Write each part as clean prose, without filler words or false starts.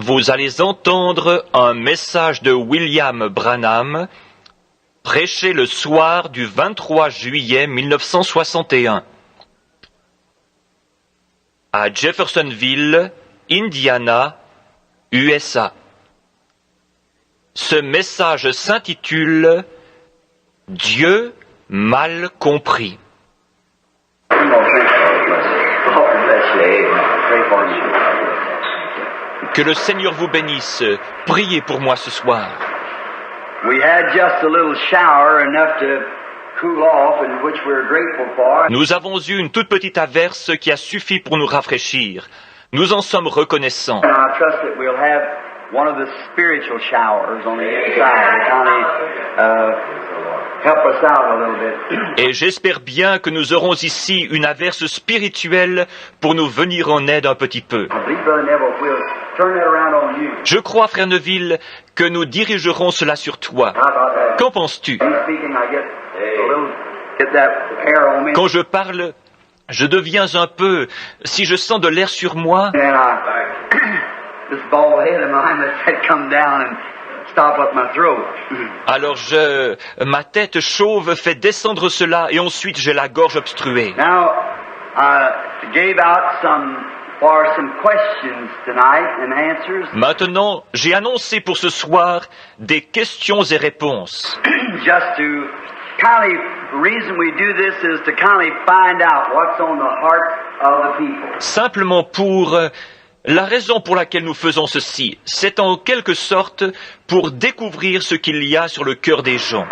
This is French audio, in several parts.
Vous allez entendre un message de William Branham, prêché le soir du 23 juillet 1961 à Jeffersonville, Indiana, USA. Ce message s'intitule « Dieu mal compris ». Que le Seigneur vous bénisse. Priez pour moi ce soir. Nous avons eu une toute petite averse qui a suffi pour nous rafraîchir. Nous en sommes reconnaissants. Et j'espère bien que nous aurons ici une averse spirituelle pour nous venir en aide un petit peu. Je crois, frère Neville, que nous dirigerons cela sur toi. Qu'en penses-tu? Quand je parle, je deviens un peu... Si je sens de l'air sur moi... Alors ma tête chauve fait descendre cela et ensuite j'ai la gorge obstruée. Maintenant, j'ai annoncé pour ce soir des questions et réponses. Simplement pour... La raison pour laquelle nous faisons ceci, c'est en quelque sorte pour découvrir ce qu'il y a sur le cœur des gens.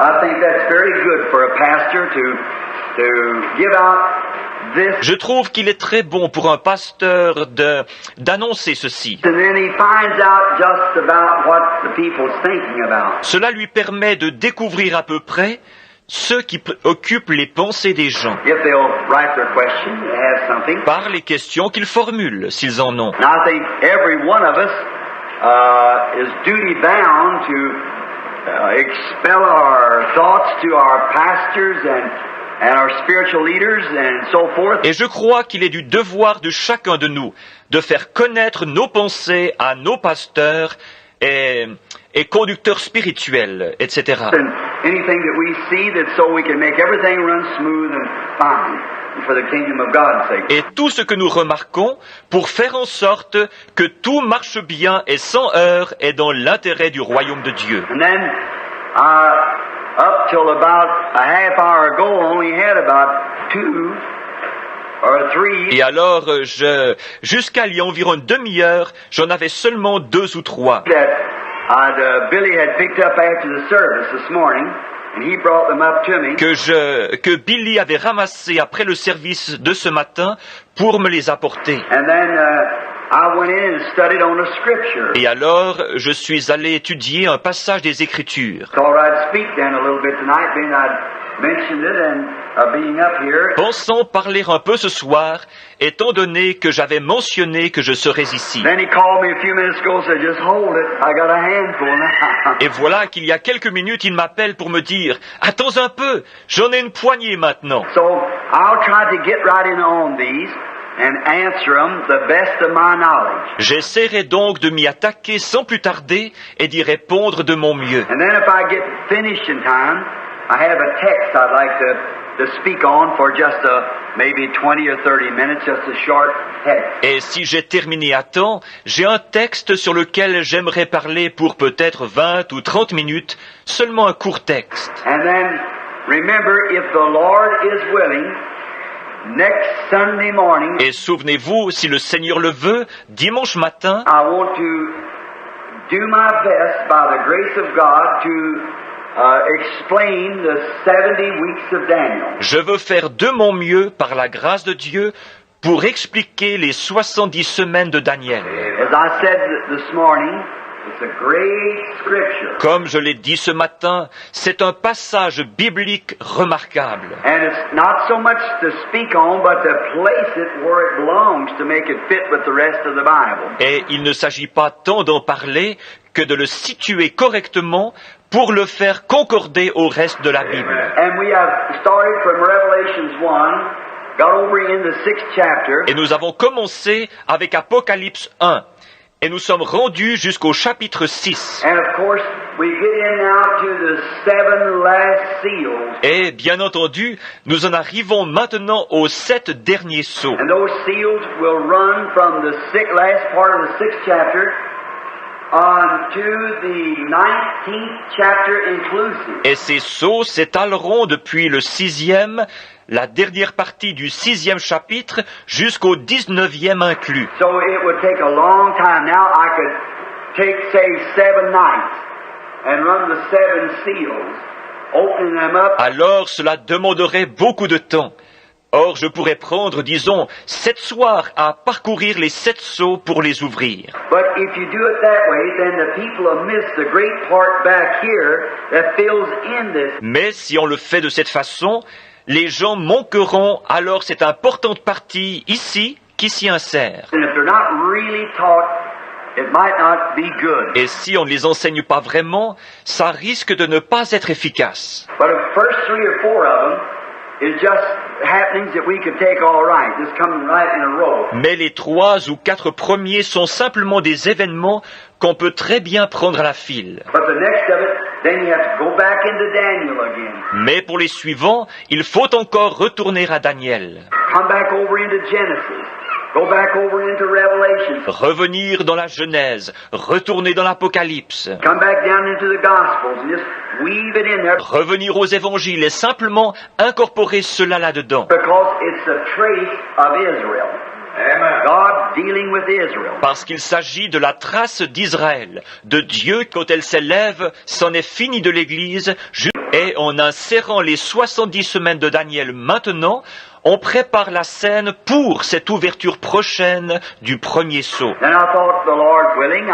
Je trouve qu'il est très bon pour un pasteur d'annoncer ceci. Cela lui permet de découvrir à peu près ce qui occupe les pensées des gens, par les questions qu'ils formulent, s'ils en ont. Et je crois qu'il est du devoir de chacun de nous de faire connaître nos pensées à nos pasteurs et conducteurs spirituels, etc. Et tout ce que nous remarquons pour faire en sorte que tout marche bien et sans heurts et dans l'intérêt du royaume de Dieu. Et alors, jusqu'à il y a environ une demi-heure, j'en avais seulement 2 ou 3. Que Billy avait ramassé après le service de ce matin pour me les apporter. Et alors, je suis allé étudier un passage des Écritures. Pensant parler un peu ce soir, étant donné que j'avais mentionné que je serais ici. Et voilà qu'il y a quelques minutes, il m'appelle pour me dire « Attends un peu, j'en ai une poignée maintenant. » J'essaierai donc de m'y attaquer sans plus tarder et d'y répondre de mon mieux. Et si j'ai terminé à temps, j'ai un texte sur lequel j'aimerais parler pour peut-être 20 ou 30 minutes, seulement un court texte. Et souvenez-vous, si le Seigneur le veut, dimanche matin, je veux faire de mon mieux, par la grâce de Dieu, pour expliquer les 70 semaines de Daniel. Comme je l'ai dit ce matin, c'est un passage biblique remarquable. Et il ne s'agit pas tant d'en parler que de le situer correctement pour le faire concorder au reste de la Bible. Et nous avons commencé avec Apocalypse 1. Et nous sommes rendus jusqu'au chapitre 6. And of course, we get in now to the 7 last seals. Et bien entendu, nous en arrivons maintenant aux 7 derniers sceaux. And those seals will run from the last part of the 6th chapter on to the 19th chapter inclusive. Et ces sceaux s'étaleront depuis le 6e, la dernière partie du 6e chapitre, jusqu'au 19e inclus. So it would take a long time. Now I could take, say, 7 nights and run the 7 seals, opening them up. Alors cela demanderait beaucoup de temps. Or, je pourrais prendre, disons, 7 soirs à parcourir les 7 sceaux pour les ouvrir. But if you do it that way, then the people will miss the great part back here that fills in this. Mais si on le fait de cette façon, les gens manqueront alors cette importante partie ici qui s'y insère. And if they're not really taught, it might not be good. Et si on ne les enseigne pas vraiment, ça risque de ne pas être efficace. But the first 3 or 4 of them is just happenings that we could take all right, just coming right in a row. Mais les 3 ou 4 premiers sont simplement des événements qu'on peut très bien prendre à la file. But the next of it, then you have to go back into Daniel again. Mais pour les suivants, il faut encore retourner à Daniel. Come back over into Genesis. Go back over into Revelation. Revenir dans la Genèse, retourner dans l'Apocalypse. Come back down into the Gospels and just weave it in there. Revenir aux évangiles et simplement incorporer cela là-dedans. Because it's a trace of Israel. Amen. God dealing with Israel. Parce qu'il s'agit de la trace d'Israël, de Dieu quand elle s'élève, c'en est fini de l'Église, et en insérant les 70 semaines de Daniel maintenant, on prépare la scène pour cette ouverture prochaine du premier sceau. Then I thought, the Lord willing,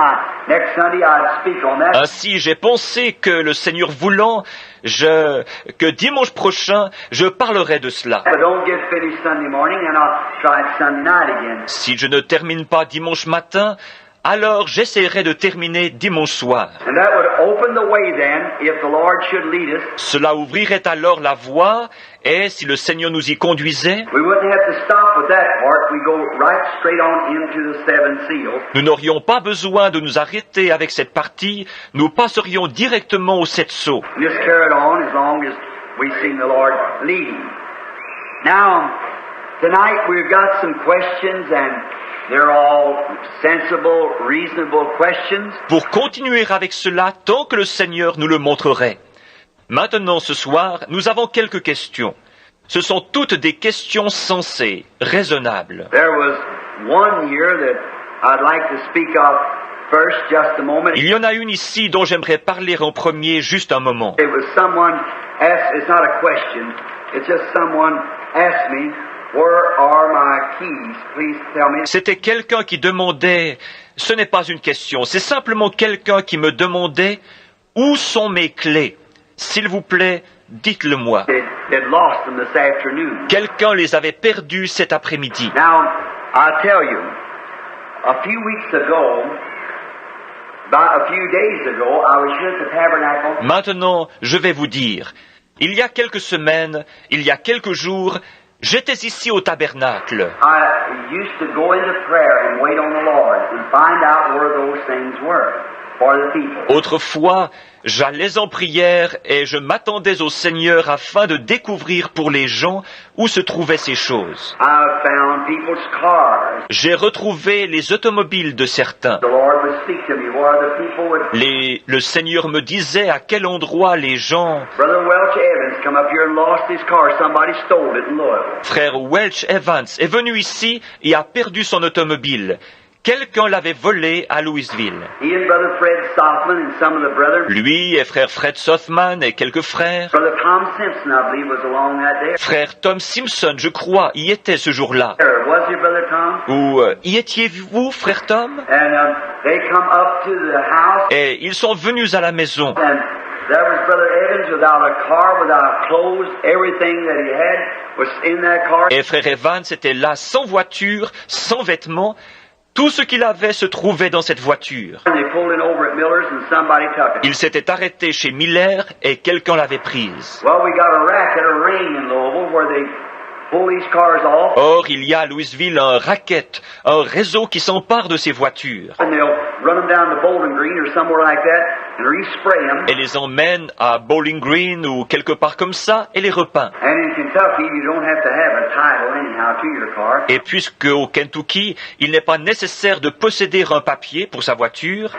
next Sunday I'd speak on that. Ainsi, j'ai pensé que le Seigneur voulant, que dimanche prochain, je parlerai de cela. But don't get finished Sunday morning, and I'll try it Sunday night again. Si je ne termine pas dimanche matin, alors j'essaierai de terminer dimanche soir. And that would open the way then, if the Lord should lead us. Cela ouvrirait alors la voie, et si le Seigneur nous y conduisait, We wouldn't have to stop with that part. We go right straight on into the 7 seals. nous n'aurions pas besoin de nous arrêter avec cette partie, nous passerions directement aux 7 sceaux. Just carry it on as long as we see the Lord leading. Now, tonight we've got some questions, and they're all sensible, reasonable questions. Pour continuer avec cela tant que le Seigneur nous le montrerait. Maintenant, ce soir, nous avons quelques questions. Ce sont toutes des questions sensées, raisonnables. There was one here that I'd like to speak of first, just a moment. Il y en a une ici dont j'aimerais parler en premier, juste un moment. It was someone asked, it's not a question, it's just someone asked me, where are my keys? Please tell me. C'était quelqu'un qui demandait, ce n'est pas une question, c'est simplement quelqu'un qui me demandait, où sont mes clés? S'il vous plaît, dites-le-moi. They'd lost them this afternoon. Quelqu'un les avait perdus cet après-midi. Now, I'll tell you, a few weeks ago, about a few days ago, I was here at the tabernacle. Maintenant, je vais vous dire, il y a quelques semaines, il y a quelques jours, j'étais ici au tabernacle. I used to go into prayer and wait on the Lord and find out where those things were for the people. Autrefois, j'allais en prière et je m'attendais au Seigneur afin de découvrir pour les gens où se trouvaient ces choses. I found people's cars. J'ai retrouvé les automobiles de certains. The Lord would speak to me where the people would. Le Seigneur me disait à quel endroit les gens... Brother Welch Evans come up here and lost his car. Somebody stole it in Louisville. Frère Welch Evans est venu ici et a perdu son automobile. Quelqu'un l'avait volé à Louisville. He and Brother Fred Softman and some of the brothers. Lui et frère Fred Sothman et quelques frères. Brother Tom Simpson, I believe, was along that day. Frère Tom Simpson, je crois, y était ce jour-là. Was he, Brother Tom? Ou y étiez-vous, frère Tom? And they come up to the house. Et ils sont venus à la maison. And there was Brother Evans without a car, without clothes. Everything that he had was in that car. Et frère Evans était là sans voiture, sans vêtements. Tout ce qu'il avait se trouvait dans cette voiture. And they pulled in over at Miller's and somebody took it. Il s'était arrêté chez Miller et quelqu'un l'avait prise. Well, we got a racket, a ring in Louisville where they pull these cars off. Or, il y a à Louisville un racket, un réseau qui s'empare de ces voitures. And they'll et les emmène à Bowling Green ou quelque part comme ça et les repeint. Et puisque au Kentucky, il n'est pas nécessaire de posséder un papier pour sa voiture,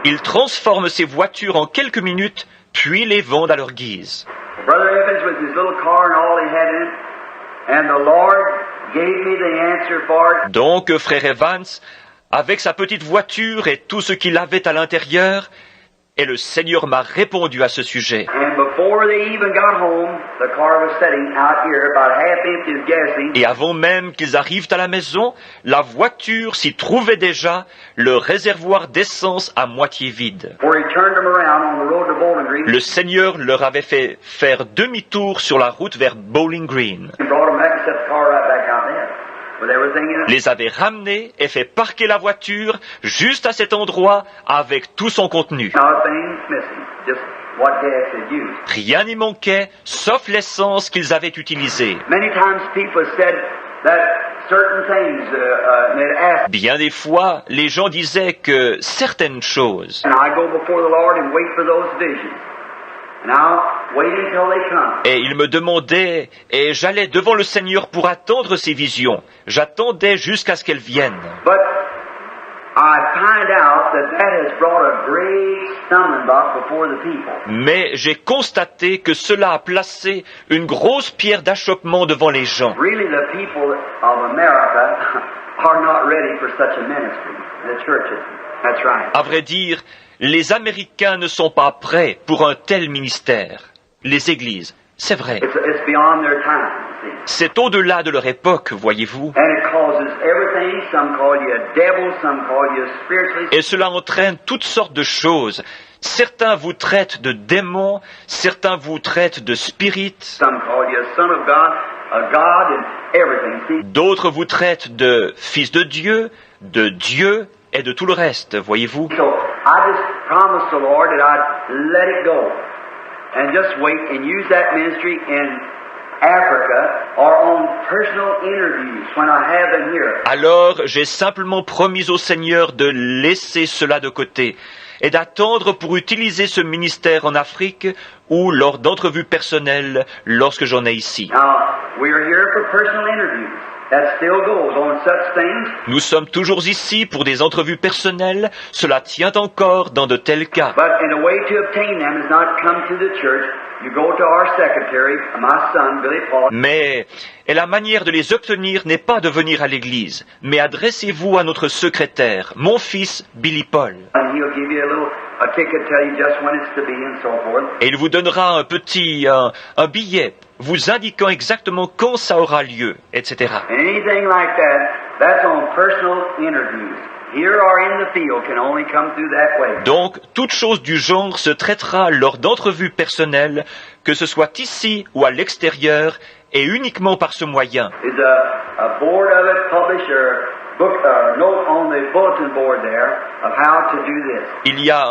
ils transforment ces voitures en quelques minutes, puis les vendent à leur guise. Brother Evans with his little car and all he had in it, and the Lord gave me the answer for it. Donc, frère Evans, avec sa petite voiture et tout ce qu'il avait à l'intérieur, et le Seigneur m'a répondu à ce sujet. Et avant même qu'ils arrivent à la maison, la voiture s'y trouvait déjà, le réservoir d'essence à moitié vide. Le Seigneur leur avait fait faire demi-tour sur la route vers Bowling Green. Les avait ramenés et fait parquer la voiture juste à cet endroit avec tout son contenu. Rien n'y manquait, sauf l'essence qu'ils avaient utilisée. Bien des fois, les gens disaient que certaines choses. Et il me demandait, et j'allais devant le Seigneur pour attendre ces visions. J'attendais jusqu'à ce qu'elles viennent. Mais j'ai constaté que cela a placé une grosse pierre d'achoppement devant les gens. À vrai dire, les Américains ne sont pas prêts pour un tel ministère. Les églises, c'est vrai. C'est au-delà de leur époque, voyez-vous. Et cela entraîne toutes sortes de choses. Certains vous traitent de démons, certains vous traitent de spirites. D'autres vous traitent de fils de Dieu et de tout le reste, voyez-vous. I just promised the Lord that I'd let it go and just wait and use that ministry in Africa or on personal interviews when I have them here. Alors, j'ai simplement promis au Seigneur de laisser cela de côté et d'attendre pour utiliser ce ministère en Afrique ou lors d'entrevues personnelles lorsque j'en ai ici. Now, we're here for personal interviews. That still goes on such things. Nous sommes toujours ici pour des entrevues personnelles. Cela tient encore dans de tels cas. But in a way to obtain them is not come to the church. You go to our secretary, my son, Billy Paul. Mais la manière de les obtenir n'est pas de venir à l'église, mais adressez-vous à notre secrétaire, mon fils Billy Paul. And he'll give you a ticket, tell you just when it's to be and so forth. Et il vous donnera un billet vous indiquant exactement quand ça aura lieu, etc. And anything like that, that's on personal interviews. Here or in the field can only come through that way. Donc, toute chose du genre se traitera lors d'entrevues personnelles, que ce soit ici ou à l'extérieur, et uniquement par ce moyen. Is a board of it published or book note on the bulletin board there of how to do this. Il y a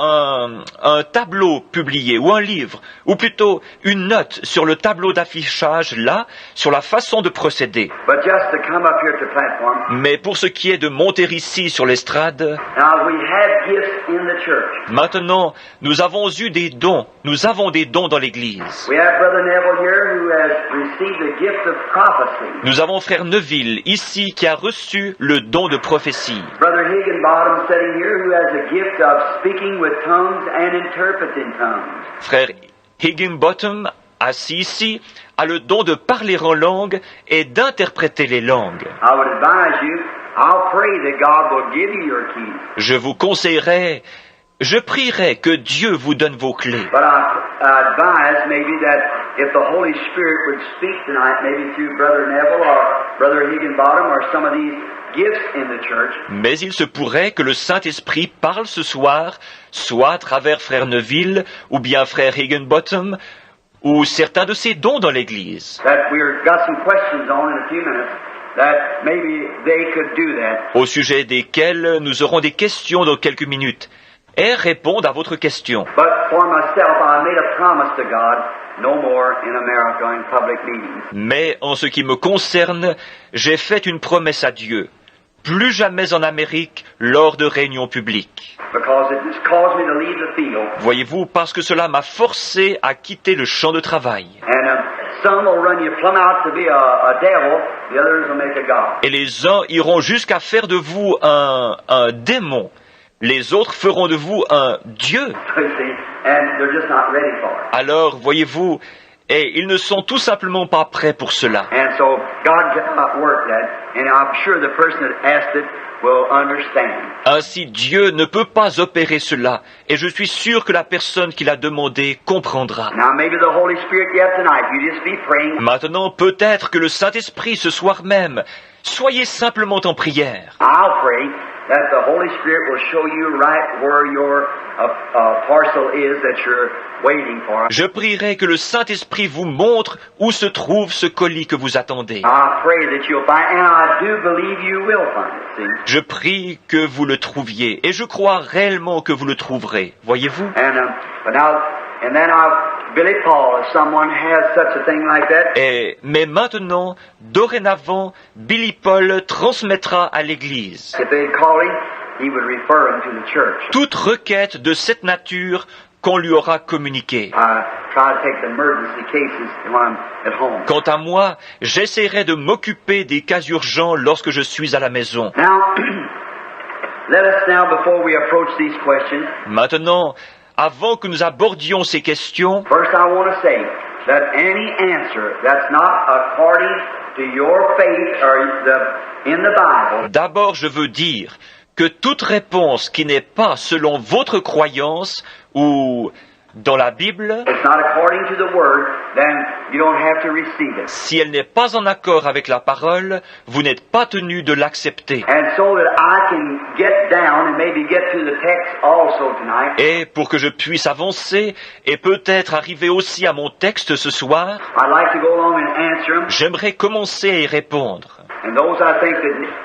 un tableau publié ou un livre, ou plutôt une note sur le tableau d'affichage là, sur la façon de procéder. But just to come up here to the platform. Mais pour ce qui est de monter ici sur l'estrade, Now we have gifts in the church. maintenant, nous avons eu des dons. Nous avons des dons dans l'Église. We have Brother Neville here who has received the gift of prophecy. Nous avons frère Neville ici qui a reçu le don de prophétie. Brother Higginbottom sitting here who has a gift of speaking with tongues and interpreting tongues. Frère Higginbottom, assis ici, a le don de parler en langue et d'interpréter les langues. I would advise you, I'll pray that God will give you your keys. Je vous conseillerais, je prierai que Dieu vous donne vos clés. But I advise maybe that if the Holy Spirit would speak tonight, maybe through Brother Neville or Brother Higginbottom or some of these gifts in the church. Mais il se pourrait que le Saint-Esprit parle ce soir, soit à travers frère Neville ou bien frère Higginbottom, ou certains de ces dons dans l'Église. That we've got some questions on in a few minutes. That maybe they could do that. Au sujet desquels nous aurons des questions dans quelques minutes. Et répondre à votre question. But for myself, I made a promise to God, no more in America in public meetings. Mais en ce qui me concerne, j'ai fait une promesse à Dieu. plus jamais en Amérique lors de réunions publiques. Voyez-vous, parce que cela m'a forcé à quitter le champ de travail. Et les uns iront jusqu'à faire de vous un démon. Les autres feront de vous un Dieu. Alors, voyez-vous, et ils ne sont tout simplement pas prêts pour cela. Ainsi, Dieu ne peut pas opérer cela, et je suis sûr que la personne qui l'a demandé comprendra. Maintenant, peut-être que le Saint-Esprit ce soir même, soyez simplement en prière. That the Holy Spirit will show you right where your parcel is that you're waiting for. Je prierai que le Saint-Esprit vous montre où se trouve ce colis que vous attendez. I pray that you'll find, and I do believe you will find it. See? Je prie que vous le trouviez, et je crois réellement que vous le trouverez. Voyez-vous? And then Billy Paul, if someone has such a thing like that. Mais maintenant, dorénavant, Billy Paul transmettra à l'Église If they'd call him, he would refer him to the church. toute requête de cette nature qu'on lui aura communiquée. I try to take the emergency cases when I'm at home. Quant à moi, j'essaierai de m'occuper des cas urgents lorsque je suis à la maison. Now, let us now, before we approach these questions. Maintenant, avant que nous abordions ces questions, First, I want to say that any answer that's not according to your faith or in the Bible. D'abord, je veux dire que toute réponse qui n'est pas selon votre croyance ou dans la Bible, It's not according to the Word, then you don't have to receive it. si elle n'est pas en accord avec la parole, vous n'êtes pas tenu de l'accepter. And so that I can get down and maybe get to the text also tonight, Et pour que je puisse avancer et peut-être arriver aussi à mon texte ce soir, I'd like to go along and answer them. j'aimerais commencer à y répondre. And those I think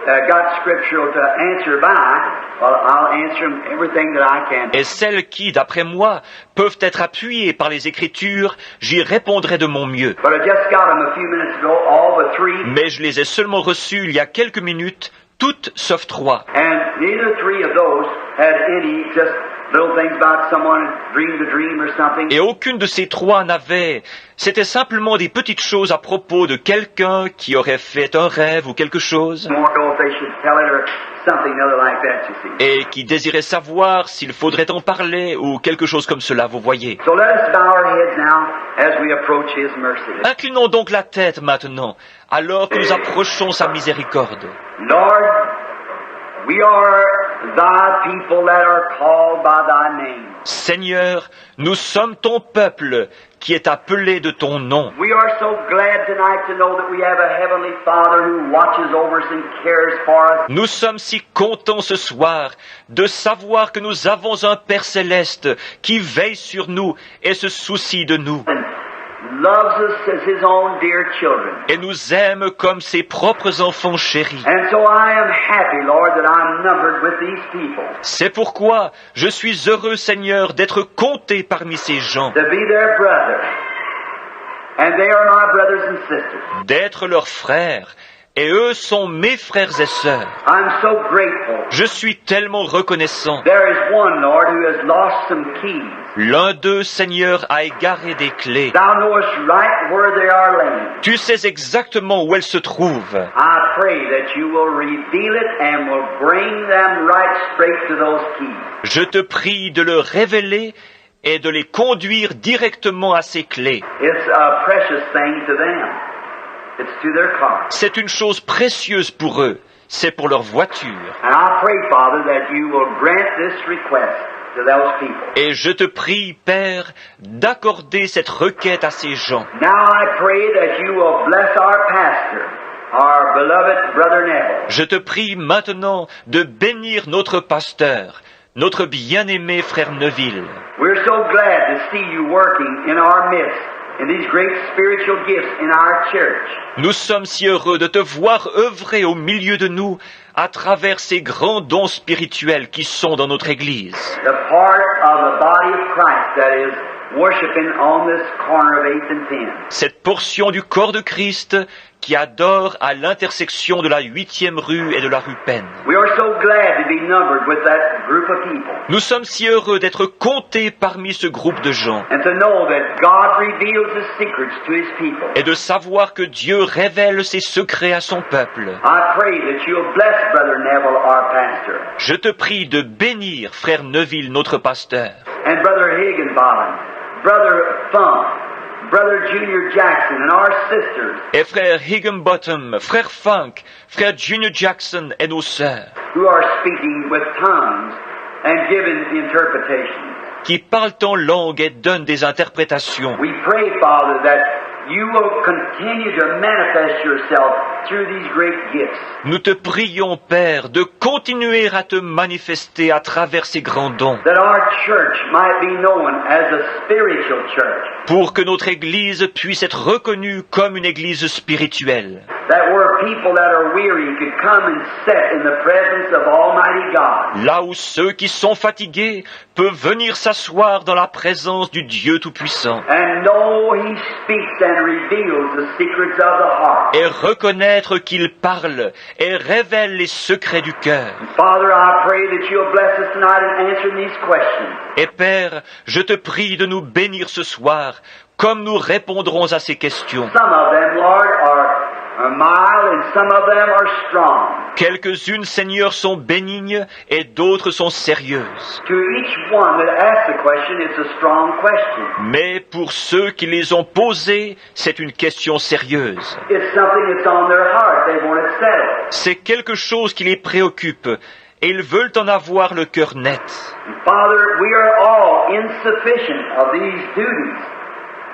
that got scriptural to answer by, well, I'll answer them everything that I can. Et celles qui, d'après moi, peuvent être appuyées par les Écritures, j'y répondrai de mon mieux. But I just got them a few minutes ago, all but three, Mais je les ai seulement reçues il y a quelques minutes, toutes sauf 3. and neither three of those had any just little things about someone dreamed a dream or something. Et aucune de ces 3 n'avait. C'était simplement des petites choses à propos de quelqu'un qui aurait fait un rêve ou quelque chose, More know if they should tell it or something other like that, you see. et qui désirait savoir s'il faudrait en parler ou quelque chose comme cela, vous voyez. So let us bow our heads now as we approach His mercy. Inclinons donc la tête maintenant, alors que nous approchons sa miséricorde. Lord, we are Thy people that are called by Thy name. Seigneur, nous sommes ton peuple qui est appelé de ton nom. We are so glad tonight to know that we have a Heavenly Father who watches over us and cares for us. Nous sommes si contents ce soir de savoir que nous avons un Père céleste qui veille sur nous et se soucie de nous And loves us as His own dear children. et nous aime comme ses propres enfants chéris. And so I am happy, Lord, that I'm numbered with these people. C'est pourquoi je suis heureux, Seigneur, d'être compté parmi ces gens, To be their brother. And they are my brothers and sisters. d'être leurs frères, et eux sont mes frères et sœurs. I'm so grateful. Je suis tellement reconnaissant. There is one, Lord, who has lost some keys. L'un d'eux, Seigneur, a égaré des clés. Thou knowest right where they are laying. Tu sais exactement où elles se trouvent. I pray that you will reveal it and will bring them right straight to those keys. Je te prie de le révéler et de les conduire directement à ces clés. It's a precious thing to them. It's to their car. C'est une chose précieuse pour eux. C'est pour leur voiture. And I pray, Father, that you will grant this request to those people. Et je te prie, Père, d'accorder cette requête à ces gens. Now I pray that you will bless our pastor, our beloved Brother Neville. Je te prie maintenant de bénir notre pasteur, notre bien-aimé frère Neville. We're so glad to see you working in our midst in these great spiritual gifts in our church. Nous sommes si heureux de te voir œuvrer au milieu de nous à travers ces grands dons spirituels qui sont dans notre Église. The part of the body of Christ that is worshiping on this corner of 8th and 10th. Cette portion du corps de Christ qui adore à l'intersection de la 8e rue et de la rue Penn. We are so glad to be numbered with that group of people. Nous sommes si heureux d'être comptés parmi ce groupe de gens And to know that God reveals His secrets to His people. et de savoir que Dieu révèle ses secrets à son peuple. I pray that you'll bless Brother Neville, our pastor, Je te prie de bénir Frère Neville, notre pasteur, and Brother Higginbottom, Brother Funk, Brother Junior Jackson, and our sisters et Frère Higginbottom, Frère Funk, Frère Junior Jackson et nos sœurs, who are speaking with tongues and giving interpretations. qui parlent en langue et donnent des interprétations. We pray, Father, that you will continue to manifest yourself through these great gifts. Nous te prions, Père, de continuer à te manifester à travers ces grands dons, That our church might be known as a spiritual church. pour que notre Église puisse être reconnue comme une Église spirituelle, That where people that are weary could come and sit in the presence of Almighty God. là où ceux qui sont fatigués peuvent venir s'asseoir dans la présence du Dieu Tout-Puissant And know He speaks and reveals the secrets of the heart. et reconnaître qu'il parle et révèle les secrets du cœur. Father, I pray that you'll bless us tonight in answering these questions. Et Père, je te prie de nous bénir ce soir, comme nous répondrons à ces questions. Some of them, Lord, are mild and some of them are strong. Quelques-unes, Seigneur, sont bénignes et d'autres sont sérieuses. To each one that asks the question, it's a strong question. Mais pour ceux qui les ont posées, c'est une question sérieuse. It's something that's on their heart. They want it settled. C'est quelque chose qui les préoccupe et ils veulent en avoir le cœur net. Father, we are all insufficient of these duties,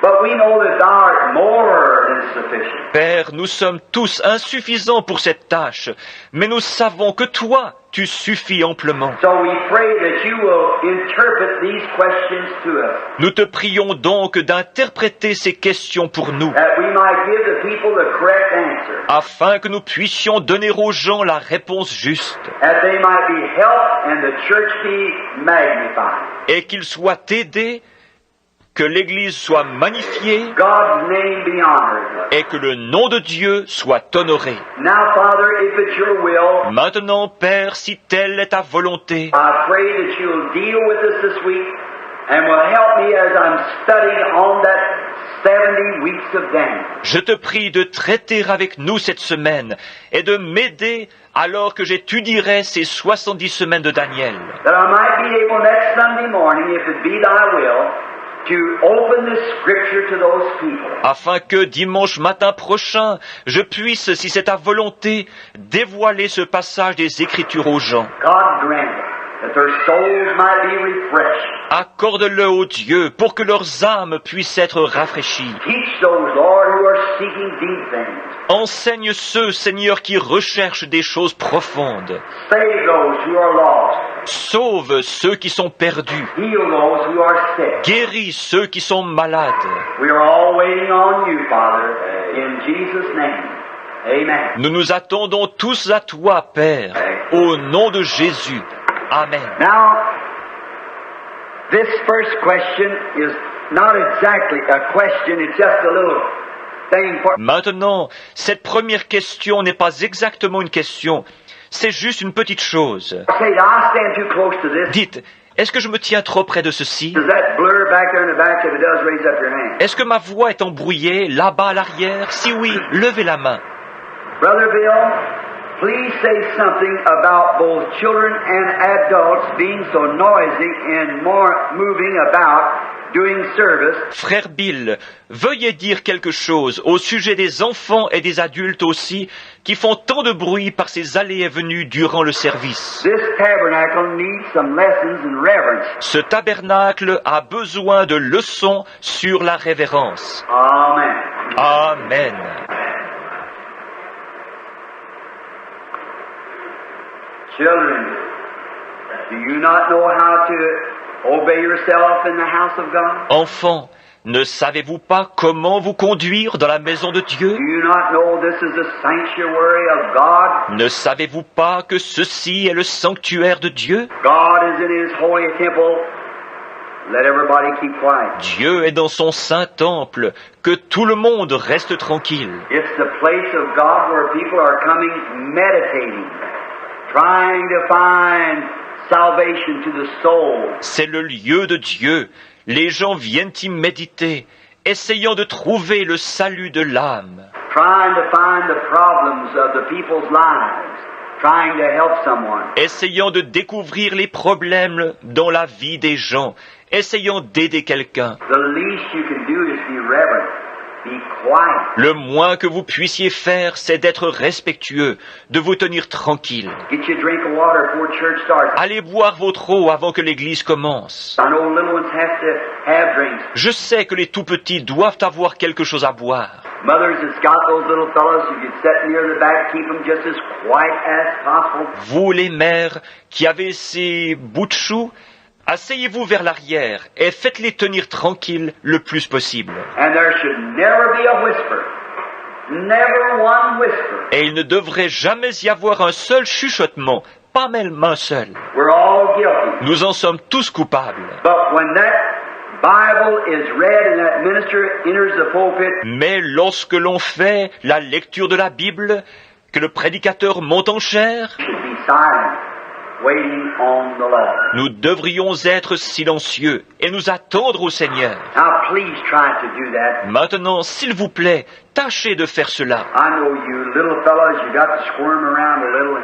but we know that Thou art more than sufficient. Père, nous sommes tous insuffisants pour cette tâche, mais nous savons que toi, tu suffis amplement. So we pray that you will interpret these questions to us, Nous te prions donc d'interpréter ces questions pour nous, that we might give the people the correct answer, afin que nous puissions donner aux gens la réponse juste, that they might be helped and the church be magnified. et qu'ils soient aidés, que l'Église soit magnifiée, God's name be honored. et que le nom de Dieu soit honoré. Now, Father, if it's your will, Maintenant, Père, si telle est ta volonté, I pray that you'll deal with us this week and will help me as I'm studying on that 70 weeks of Daniel. je te prie de traiter avec nous cette semaine et de m'aider alors que j'étudierai ces 70 semaines de Daniel, That I might be able next Sunday morning, if it be thy will, to open the scripture to those people. afin que dimanche matin prochain, je puisse, si c'est ta volonté, dévoiler ce passage des Écritures aux gens. God grant it, that their souls might be refreshed. Accorde-le aux dieux pour que leurs âmes puissent être rafraîchies. Teach those, Lord, who are seeking deep things. Enseigne ceux, Seigneur, qui recherchent des choses profondes. Save those who are lost. Sauve ceux qui sont perdus. Heal those who are sick. Guéris ceux qui sont malades. We are all waiting on you, Father, in Jesus' name. Amen. Nous nous attendons tous à toi, Père, au nom de Jésus. Amen. Now, this first question is not exactly a question, it's just a little thing for... Maintenant, cette première question n'est pas exactement une question, c'est juste une petite chose. Say, do I stand too close to this? Dites, est-ce que je me tiens trop près de ceci? Does that blur back there in the back? If it does, raise up your hand. Est-ce que ma voix est embrouillée là-bas à l'arrière? Si oui, levez la main. Brother Bill, please say something about both children and adults being so noisy and more moving about doing service. Frère Bill, veuillez dire quelque chose au sujet des enfants et des adultes aussi, qui font tant de bruit par ces allées et venues durant le service. This tabernacle needs some lessons in reverence. Ce tabernacle a besoin de leçons sur la révérence. Amen. Amen. Children, do you not know how to obey yourself in the house of God? Enfants, Ne savez-vous pas comment vous conduire dans la maison de Dieu? Do you not know this is the sanctuary of God? Ne savez-vous pas que ceci est le sanctuaire de Dieu? God is in His holy temple. Let everybody keep quiet. Dieu est dans son saint temple, que tout le monde reste tranquille. It's the place of God where people are coming meditating, trying to find salvation to the soul. C'est le lieu de Dieu. Les gens viennent y méditer, essayant de trouver le salut de l'âme, Trying to find the problems of the people's lives, trying to help someone. essayant de découvrir les problèmes dans la vie des gens, essayant d'aider quelqu'un. The least you can do is be reverent, be quiet. Le moins que vous puissiez faire, c'est d'être respectueux, de vous tenir tranquille. Get you a drink of water before church starts. Allez boire votre eau avant que l'église commence. I know little ones have to have drinks. Je sais que les tout-petits doivent avoir quelque chose à boire. Mothers that's got those little fellows, you could sit near the back, keep them just as quiet as possible. Vous, les mères, qui avez ces bouts de chou, asseyez-vous vers l'arrière et faites-les tenir tranquilles le plus possible. And there should never be a whisper. Never one whisper. Et il ne devrait jamais y avoir un seul chuchotement, pas même un seul. We're all guilty. Nous en sommes tous coupables. But when that Bible is read and that minister enters the pulpit, Mais lorsque l'on fait la lecture de la Bible, que le prédicateur monte en chair, should be silent, waiting on the Lord. nous devrions être silencieux et nous attendre au Seigneur. Now please try to do that. Maintenant, s'il vous plaît, tâchez de faire cela. I know you little fellows, you got to squirm around a little.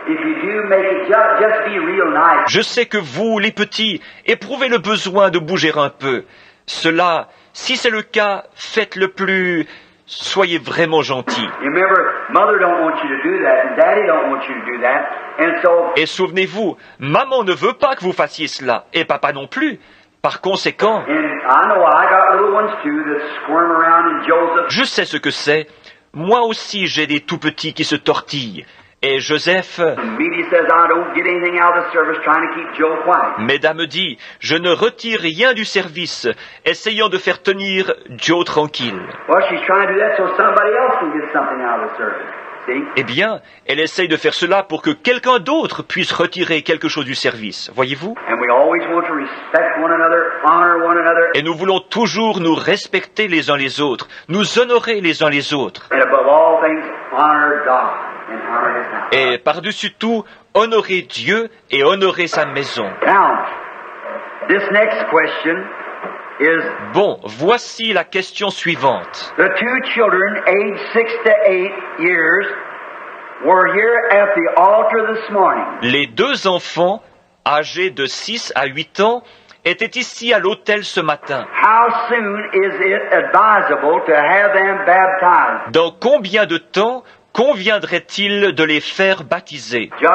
If you do, make it just be real nice. Je sais que vous, les petits, éprouvez le besoin de bouger un peu. Cela, si c'est le cas, faites-le plus. Soyez vraiment gentils. You remember, Mother don't want you to do that, and Daddy don't want you to do that, and so Et souvenez-vous, maman ne veut pas que vous fassiez cela, et papa non plus. Par conséquent, and I know I got little ones too that squirm around in Joseph. je sais ce que c'est. Moi aussi, j'ai des tout-petits qui se tortillent. Et Joseph, Media says I don't get anything out of the service trying to keep Joe quiet. mesdames dit, je ne retire rien du service, essayant de faire tenir Joe tranquille. Well, she's trying to do that so somebody else can get something out of the service. See? Eh bien, elle essaye de faire cela pour que quelqu'un d'autre puisse retirer quelque chose du service, voyez-vous? And we always want to respect one another, honor one another, Et nous voulons toujours nous respecter les uns les autres, nous honorer les uns les autres. and above all things, honor God and honor His house. Et par-dessus tout, honorer Dieu et honorer sa maison. Now, this next question is Bon, voici la question suivante. the two children aged 6 to 8 years were here at the altar this morning. Les deux enfants, âgés de 6 à 8 ans, étaient ici à l'autel ce matin. How soon is it advisable to have them baptized? Dans combien de temps conviendrait-il de les faire baptiser? Just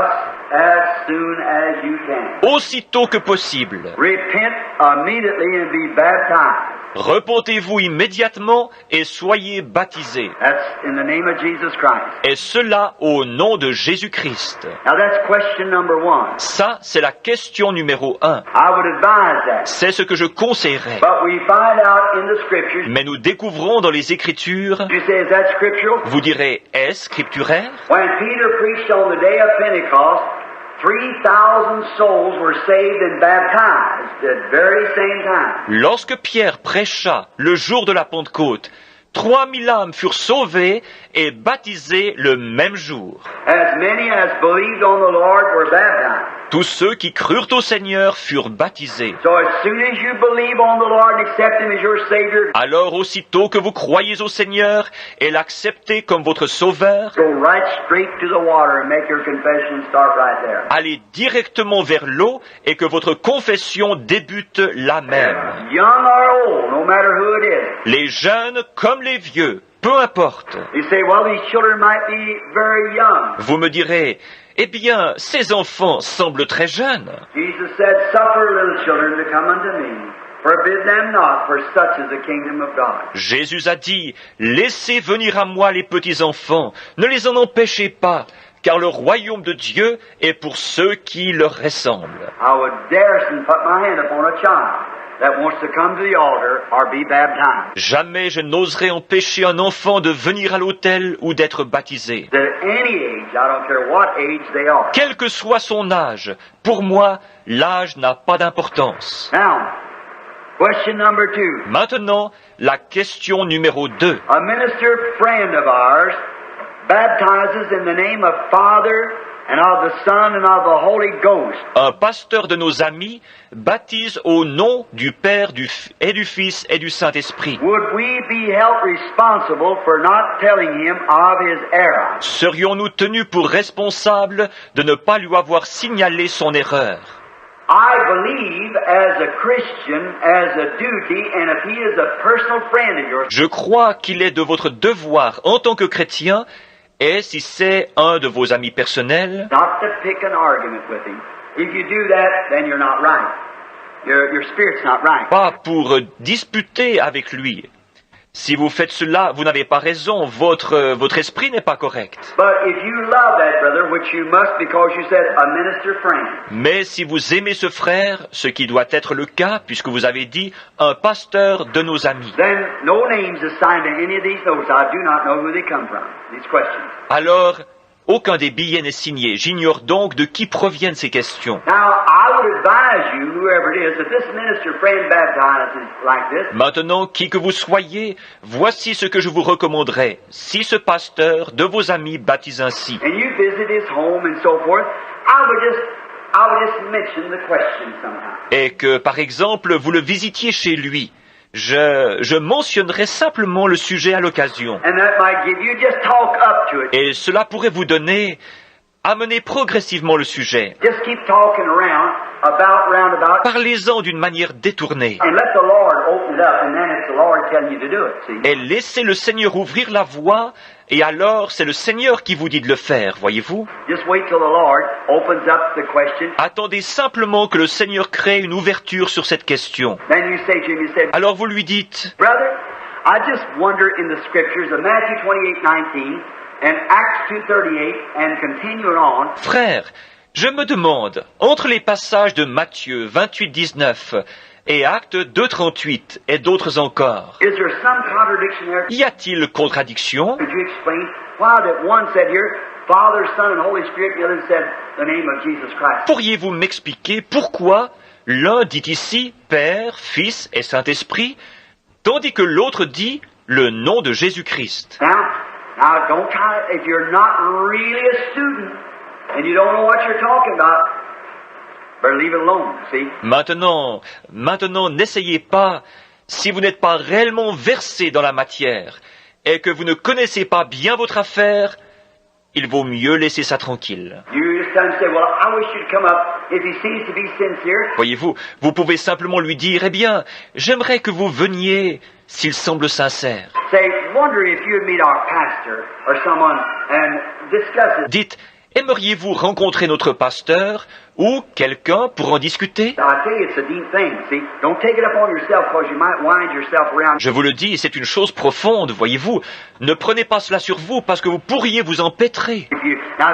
as soon as you can. Aussitôt que possible. Repent immediately and be baptized. Repentez-vous immédiatement et soyez baptisés. That's in the name of Jesus Christ. Et cela au nom de Jésus-Christ. Now that's question number 1. Ça, c'est la question numéro 1. I would advise that. C'est ce que je conseillerais. But we find out in the scriptures, Mais nous découvrons dans les Écritures, you say, is that scriptural? vous direz, est-ce scripturaire? When Peter preached on the day of Pentecost, 3,000 souls were saved and baptized at the very same time. Lorsque Pierre prêcha le jour de la Pentecôte, 3000 âmes furent sauvées et baptisées le même jour. As many as believed on the Lord were baptized. Tous ceux qui crurent au Seigneur furent baptisés. So as soon as you believe on the Lord and accept Him as your Savior, Alors aussitôt que vous croyez au Seigneur et l'acceptez comme votre Sauveur, go right straight to the water and make your confession and start right there. allez directement vers l'eau et que votre confession débute là même. Young or old, no matter who it is. Les jeunes comme les vieux, peu importe. You say, well, these children might be very young. Vous me direz, eh bien, ces enfants semblent très jeunes. Jesus said, suffer little children to come unto me. Forbid them not, for such is the kingdom of God. Jésus a dit, laissez venir à moi les petits enfants, ne les en empêchez pas, car le royaume de Dieu est pour ceux qui leur ressemblent. I would dare put my hand upon a child that wants to come to the altar or be baptized. Jamais je n'oserais empêcher un enfant de venir à l'autel ou d'être baptisé. At any age, I don't care what age they are. Quel que soit son âge, pour moi, l'âge n'a pas d'importance. Now, question number 2. Maintenant, la question numéro 2. A minister friend of ours baptizes in the name of Father and of the Son and of the Holy Ghost. Un pasteur de nos amis baptise au nom du Père et du Fils et du Saint-Esprit. Would we be held responsible for not telling him of his error? Serions-nous tenus pour responsables de ne pas lui avoir signalé son erreur? I believe as a Christian, as a duty, and if he is a personal friend of yours, Je crois qu'il est de votre devoir en tant que chrétien, et si c'est un de vos amis personnels, not to pick an argument with him. If you do that, then you're not right. Your spirit's not right. pas pour disputer avec lui. Si vous faites cela, vous n'avez pas raison, votre esprit n'est pas correct. But if you love that brother, which you must because you said a minister friend, Mais si vous aimez ce frère, ce qui doit être le cas, puisque vous avez dit un pasteur de nos amis, then no names assigned to any of these notes. I do not know who they come from, these questions. alors aucun des billets n'est signé. J'ignore donc de qui proviennent ces questions. Now, I would advise you, whoever it is, if this minister friend baptizes like this, Maintenant, qui que vous soyez, voici ce que je vous recommanderais. Si ce pasteur de vos amis baptise ainsi, and you visit his home and so forth, I would just mention the question sometime. et que, par exemple, vous le visitiez chez lui, je mentionnerai simplement le sujet à l'occasion. And that might give you, just talk up to it. Et cela pourrait vous donner, amener progressivement le sujet. Just keep talking roundabout, Parlez-en d'une manière détournée. and let the Lord open it up, and then it's the Lord telling you to do it, see? Et laissez le Seigneur ouvrir la voie, et alors c'est le Seigneur qui vous dit de le faire, voyez-vous? Just wait till the Lord opens up the question, Attendez simplement que le Seigneur crée une ouverture sur cette question. then you say to him, you say, Alors vous lui dites, Brother, I just wonder in the scriptures of Matthew 28:19 and Acts 2:38 and continuing on, frère, je me demande, entre les passages de Matthieu 28-19 et Actes 2-38 et d'autres encore, is there some contradiction there? y a-t-il contradiction? Could you explain why that one said here, Father, Son, and Holy Spirit, the other said the name of Jesus Christ? Pourriez-vous m'expliquer pourquoi l'un dit ici Père, Fils et Saint-Esprit, tandis que l'autre dit le nom de Jésus-Christ? Now, don't try, if you're not really a student and you don't know what you're talking about, better leave it alone, see? Maintenant, n'essayez pas, si vous n'êtes pas réellement versé dans la matière et que vous ne connaissez pas bien votre affaire, il vaut mieux laisser ça tranquille. You just tell him, say, well, I wish you'd come up if he seems to be sincere. Voyez-vous, vous pouvez simplement lui dire, eh bien, j'aimerais que vous veniez s'il semble sincère. Say, wonder if you'd meet our pastor or someone and discuss it. Dites, aimeriez-vous rencontrer notre pasteur ou quelqu'un pour en discuter? I tell you, it's a deep thing, see? Don't take it upon yourself because you might wind yourself around. Je vous le dis, c'est une chose profonde, voyez-vous. Ne prenez pas cela sur vous parce que vous pourriez vous empêtrer. If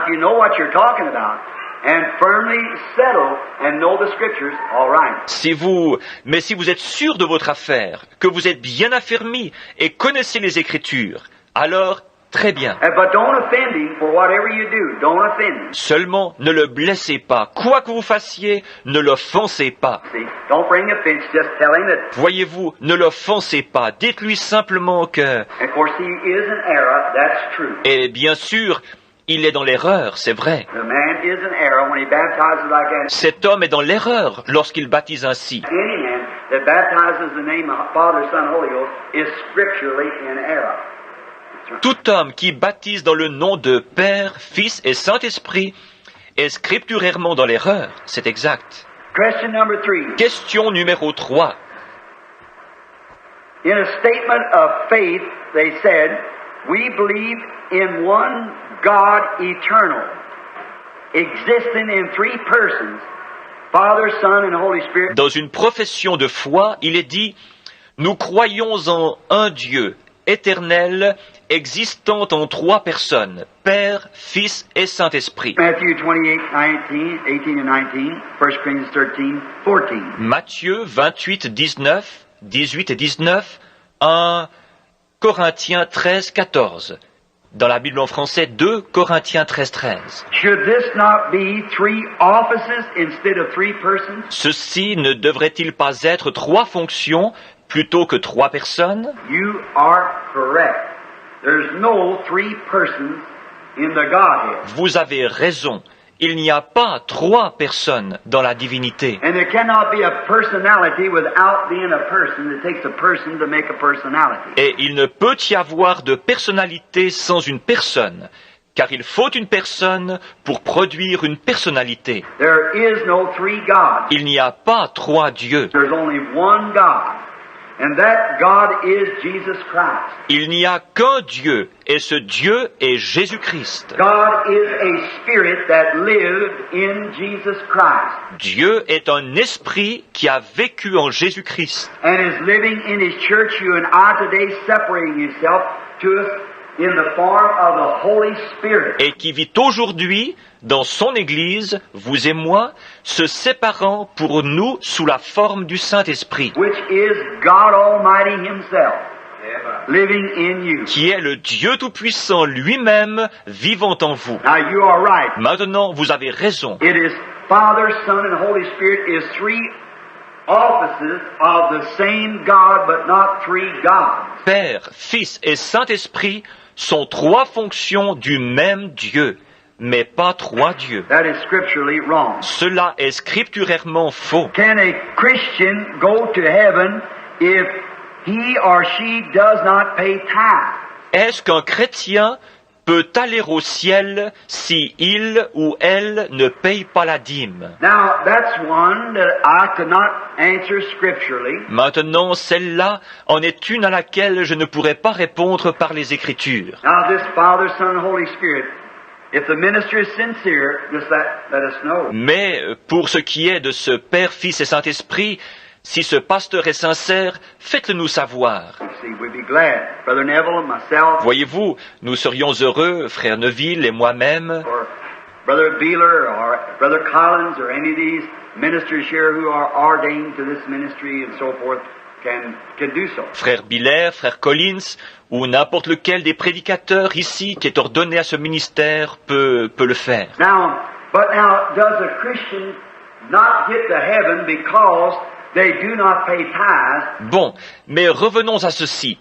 you know what you're talking about and firmly settle and know the scriptures, all right. Mais si vous êtes sûr de votre affaire, que vous êtes bien affermi et connaissez les Écritures, alors très bien. But don't offend him for whatever you do. Don't offend him. Seulement, ne le blessez pas. Quoi que vous fassiez, ne l'offensez pas. See? Don't bring offense. Just tell him that. Voyez-vous, ne l'offensez pas. Dites-lui simplement que... Of course, he is an error. That's true. Et bien sûr, il est dans l'erreur, c'est vrai. The man is an error when he baptizes like that. Cet homme est dans l'erreur lorsqu'il baptise ainsi. Any man that baptizes the name of Father, Son, Holy Ghost is scripturally in error. Tout homme qui baptise dans le nom de Père, Fils et Saint-Esprit est scripturairement dans l'erreur, c'est exact. Question number 3. Question numéro 3. In a statement of faith, they said, we believe in one God eternal, existing in three persons, Father, Son, and Holy Spirit. Dans une profession de foi, il est dit, nous croyons en un Dieu éternel, existant en trois personnes, Père, Fils et Saint-Esprit. Matthew 28, 18 and 19, 1 Corinthians 13, 14. Matthieu 28, 19, 18 et 19, 1 Corinthiens 13, 14. Dans la Bible en français, 2 Corinthiens 13, 13. Should this not be three offices instead of three persons? Ceci ne devrait-il pas être trois fonctions plutôt que trois personnes? You are correct. There's no three persons in the Godhead. Vous avez raison. Il n'y a pas trois personnes dans la divinité. And there cannot be a personality without being a person. It takes a person to make a personality. Et il ne peut y avoir de personnalité sans une personne, car il faut une personne pour produire une personnalité. There is no three gods. Il n'y a pas trois dieux. There's only one God. And that God is Jesus Christ. Il n'y a qu'un Dieu, et ce Dieu est Jésus-Christ. God is a spirit that lived in Jesus Christ Dieu est un esprit qui a vécu en Jésus-Christ and is living in His church. You and I today separating Himself to us in the form of the Holy Spirit. et qui vit aujourd'hui dans son Église, vous et moi, se séparant pour nous sous la forme du Saint-Esprit, Which is God Almighty Himself, living in you. qui est le Dieu Tout-Puissant lui-même vivant en vous. Now you are right. Maintenant, vous avez raison. It is Father, Son, and Holy Spirit is three offices of the same God, but not three gods. Père, Fils et Saint-Esprit sont trois fonctions du même Dieu, mais pas trois dieux. That is scripturally wrong. Cela est scripturairement faux. Can a Christian go to heaven if he or she does not pay tithe? Est-ce qu'un chrétien peut aller au ciel si il ou elle ne paye pas la dîme? Now, that's one that I could not answer scripturally. Maintenant, celle-là en est une à laquelle je ne pourrais pas répondre par les Écritures. Now, this Father, Son, and Holy Spirit, if the minister is sincere, just let us know. Mais pour ce qui est de ce Père, Fils et Saint-Esprit, si ce pasteur est sincère, faites-le nous savoir. You see, we'd be glad. Brother Neville and myself, Voyez-vous, nous serions heureux, frère Neville et moi-même, or Brother Beeler, or Brother Collins, or any of these ministers here who are ordained to this ministry and so forth, can do so. frère Biller, frère Collins, ou n'importe lequel des prédicateurs ici qui est ordonné à ce ministère peut le faire. Now, does a Christian not get to heaven because they do not pay tithes? Bon, mais revenons à ceci.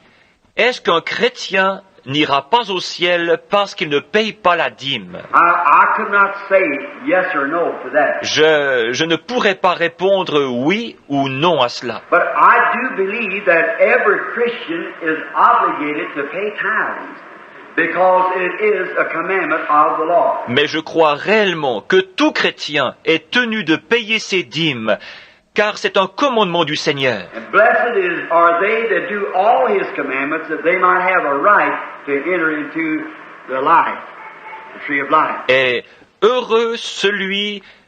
Est-ce qu'un chrétien n'ira pas au ciel parce qu'il ne paye pas la dîme? I could not say yes or no to that. Je ne pourrais pas répondre oui ou non à cela. But I do believe that every Christian is obligated to pay tithes because it is a commandment of the law. Mais je crois réellement que tout chrétien est tenu de payer ses dîmes, car c'est un commandement du Seigneur. And blessed are they that do all His commandments, that they might have a right to enter into the life, the tree of life. Et heureux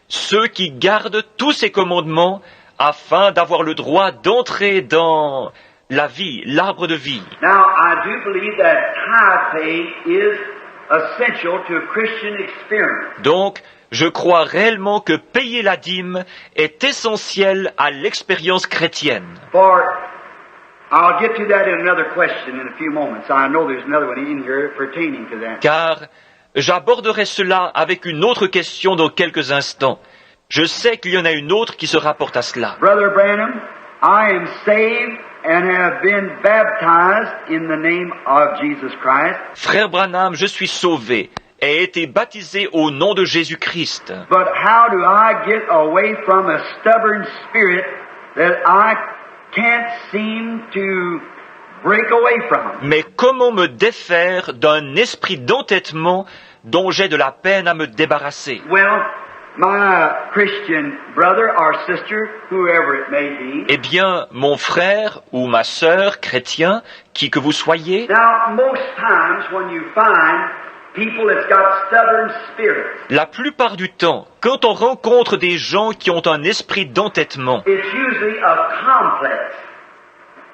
ceux qui gardent tous ses commandements, afin d'avoir le droit d'entrer dans la vie, l'arbre de vie. Now, I do believe that tithe paying is essential to a Christian experience. Donc, je crois réellement que payer la dîme est essentiel à l'expérience chrétienne. For I'll get to that in another question in a few moments. I know there's another one in here pertaining to that. Car j'aborderai cela avec une autre question dans quelques instants. Je sais qu'il y en a une autre qui se rapporte à cela. Brother Branham, I am saved and have been baptized in the name of Jesus Christ. Frère Branham, je suis sauvé et ai été baptisé au nom de Jésus-Christ. But how do I get away from a stubborn spirit that I can't seem to break away from? Mais comment me défaire d'un esprit d'entêtement dont j'ai de la peine à me débarrasser? Well, my Christian brother or sister, whoever it may be. Eh bien, mon frère ou ma sœur chrétien, qui que vous soyez, Now, most times when you find people that's got stubborn spirits, la plupart du temps, quand on rencontre des gens qui ont un esprit d'entêtement, it's usually a complex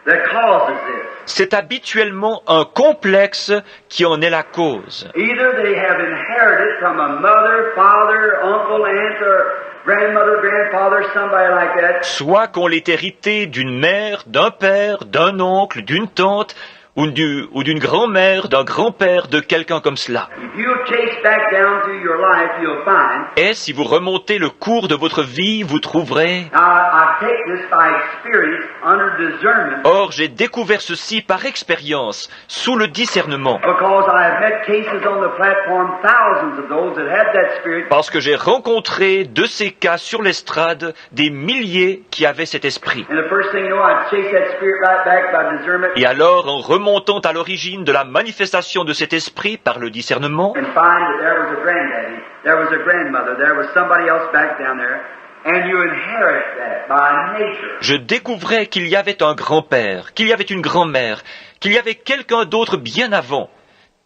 that causes this. C'est habituellement un complexe qui en est la cause. Either they have inherited from a mother, father, uncle, aunt, or grandmother, grandfather, somebody like that. Soit qu'on l'ait hérité d'une mère, d'un père, d'un oncle, d'une tante, ou d'une grand-mère, d'un grand-père, de quelqu'un comme cela. If you chase back down through your life, you'll find. Et si vous remontez le cours de votre vie, vous trouverez... I take this by experience under discernment. Or, j'ai découvert ceci par expérience, sous le discernement. Because I have met cases on the platform, thousands of those that had that spirit. Parce que j'ai rencontré de ces cas sur l'estrade, des milliers qui avaient cet esprit. And the first thing you know, I chase that spirit right back by discernment. Et alors, en remontant à l'origine de la manifestation de cet esprit par le discernement, And find that there was a granddaddy, there was a grandmother, there was somebody else back down there, and you inherit that by nature. je découvrais qu'il y avait un grand-père, qu'il y avait une grand-mère, qu'il y avait quelqu'un d'autre bien avant,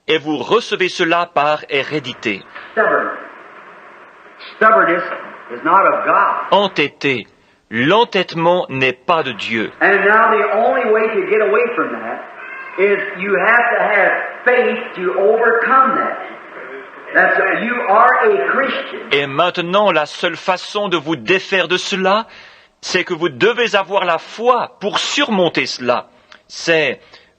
et vous recevez cela par hérédité. Stubbornness. Stubbornness is not of God. Entêté. L'entêtement n'est pas de Dieu. And now the only way to get away from that is you have to have faith to overcome that. You are a Christian. Et maintenant, la seule façon de vous défaire de cela, c'est que vous devez avoir la foi pour surmonter cela.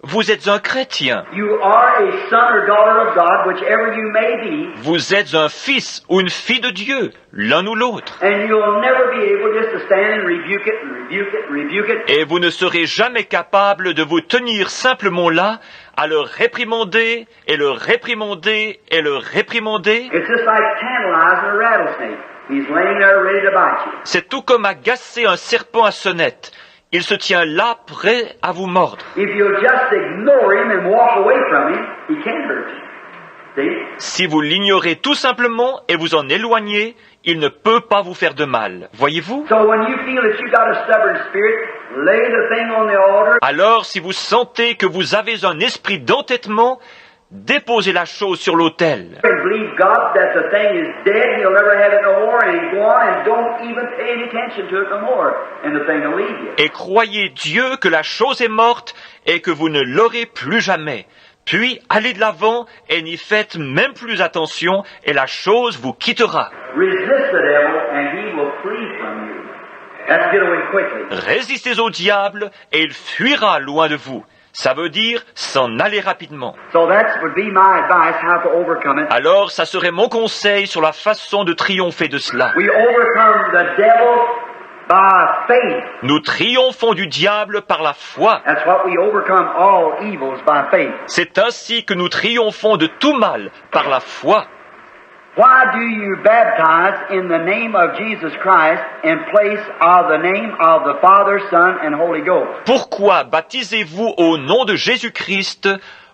Vous êtes un chrétien. You are a son or daughter of God, whichever you may be. Vous êtes un fils ou une fille de Dieu, l'un ou l'autre. And you'll never be able just to stand and rebuke it and rebuke it and rebuke it. Et vous ne serez jamais capable de vous tenir simplement là, à le réprimander, et le réprimander, et le réprimander. It's just like tantalizing a rattlesnake. He's laying there ready to bite you. C'est tout comme agacer un serpent à sonnette. Il se tient là, prêt à vous mordre. If you'll just ignore him and walk away from him, he can't hurt you. See? Si vous l'ignorez tout simplement et vous en éloignez, il ne peut pas vous faire de mal. Voyez-vous? So when you feel that you got a stubborn spirit, lay the thing on the altar. Alors, si vous sentez que vous avez un esprit d'entêtement, déposez la chose sur l'autel. And believe God that the thing is dead, he'll never have it no more, and go on and don't even pay any attention to it no more, and the thing will leave you. Et croyez Dieu que la chose est morte et que vous ne l'aurez plus jamais. Puis allez de l'avant et n'y faites même plus attention et la chose vous quittera. Resist the devil and he will flee from you. That's get away quickly. Résistez au diable et il fuira loin de vous. Ça veut dire s'en aller rapidement. So that would be my advice how to overcome it. Alors, ça serait mon conseil sur la façon de triompher de cela. We overcome the devil by faith. Nous triomphons du diable par la foi. That's what we overcome all evils by faith. C'est ainsi que nous triomphons de tout mal par la foi. Why do you baptize in the name of Jesus Christ in place of the name of the Father, Son, and Holy Ghost? Pourquoi baptisez-vous au nom de Jésus-Christ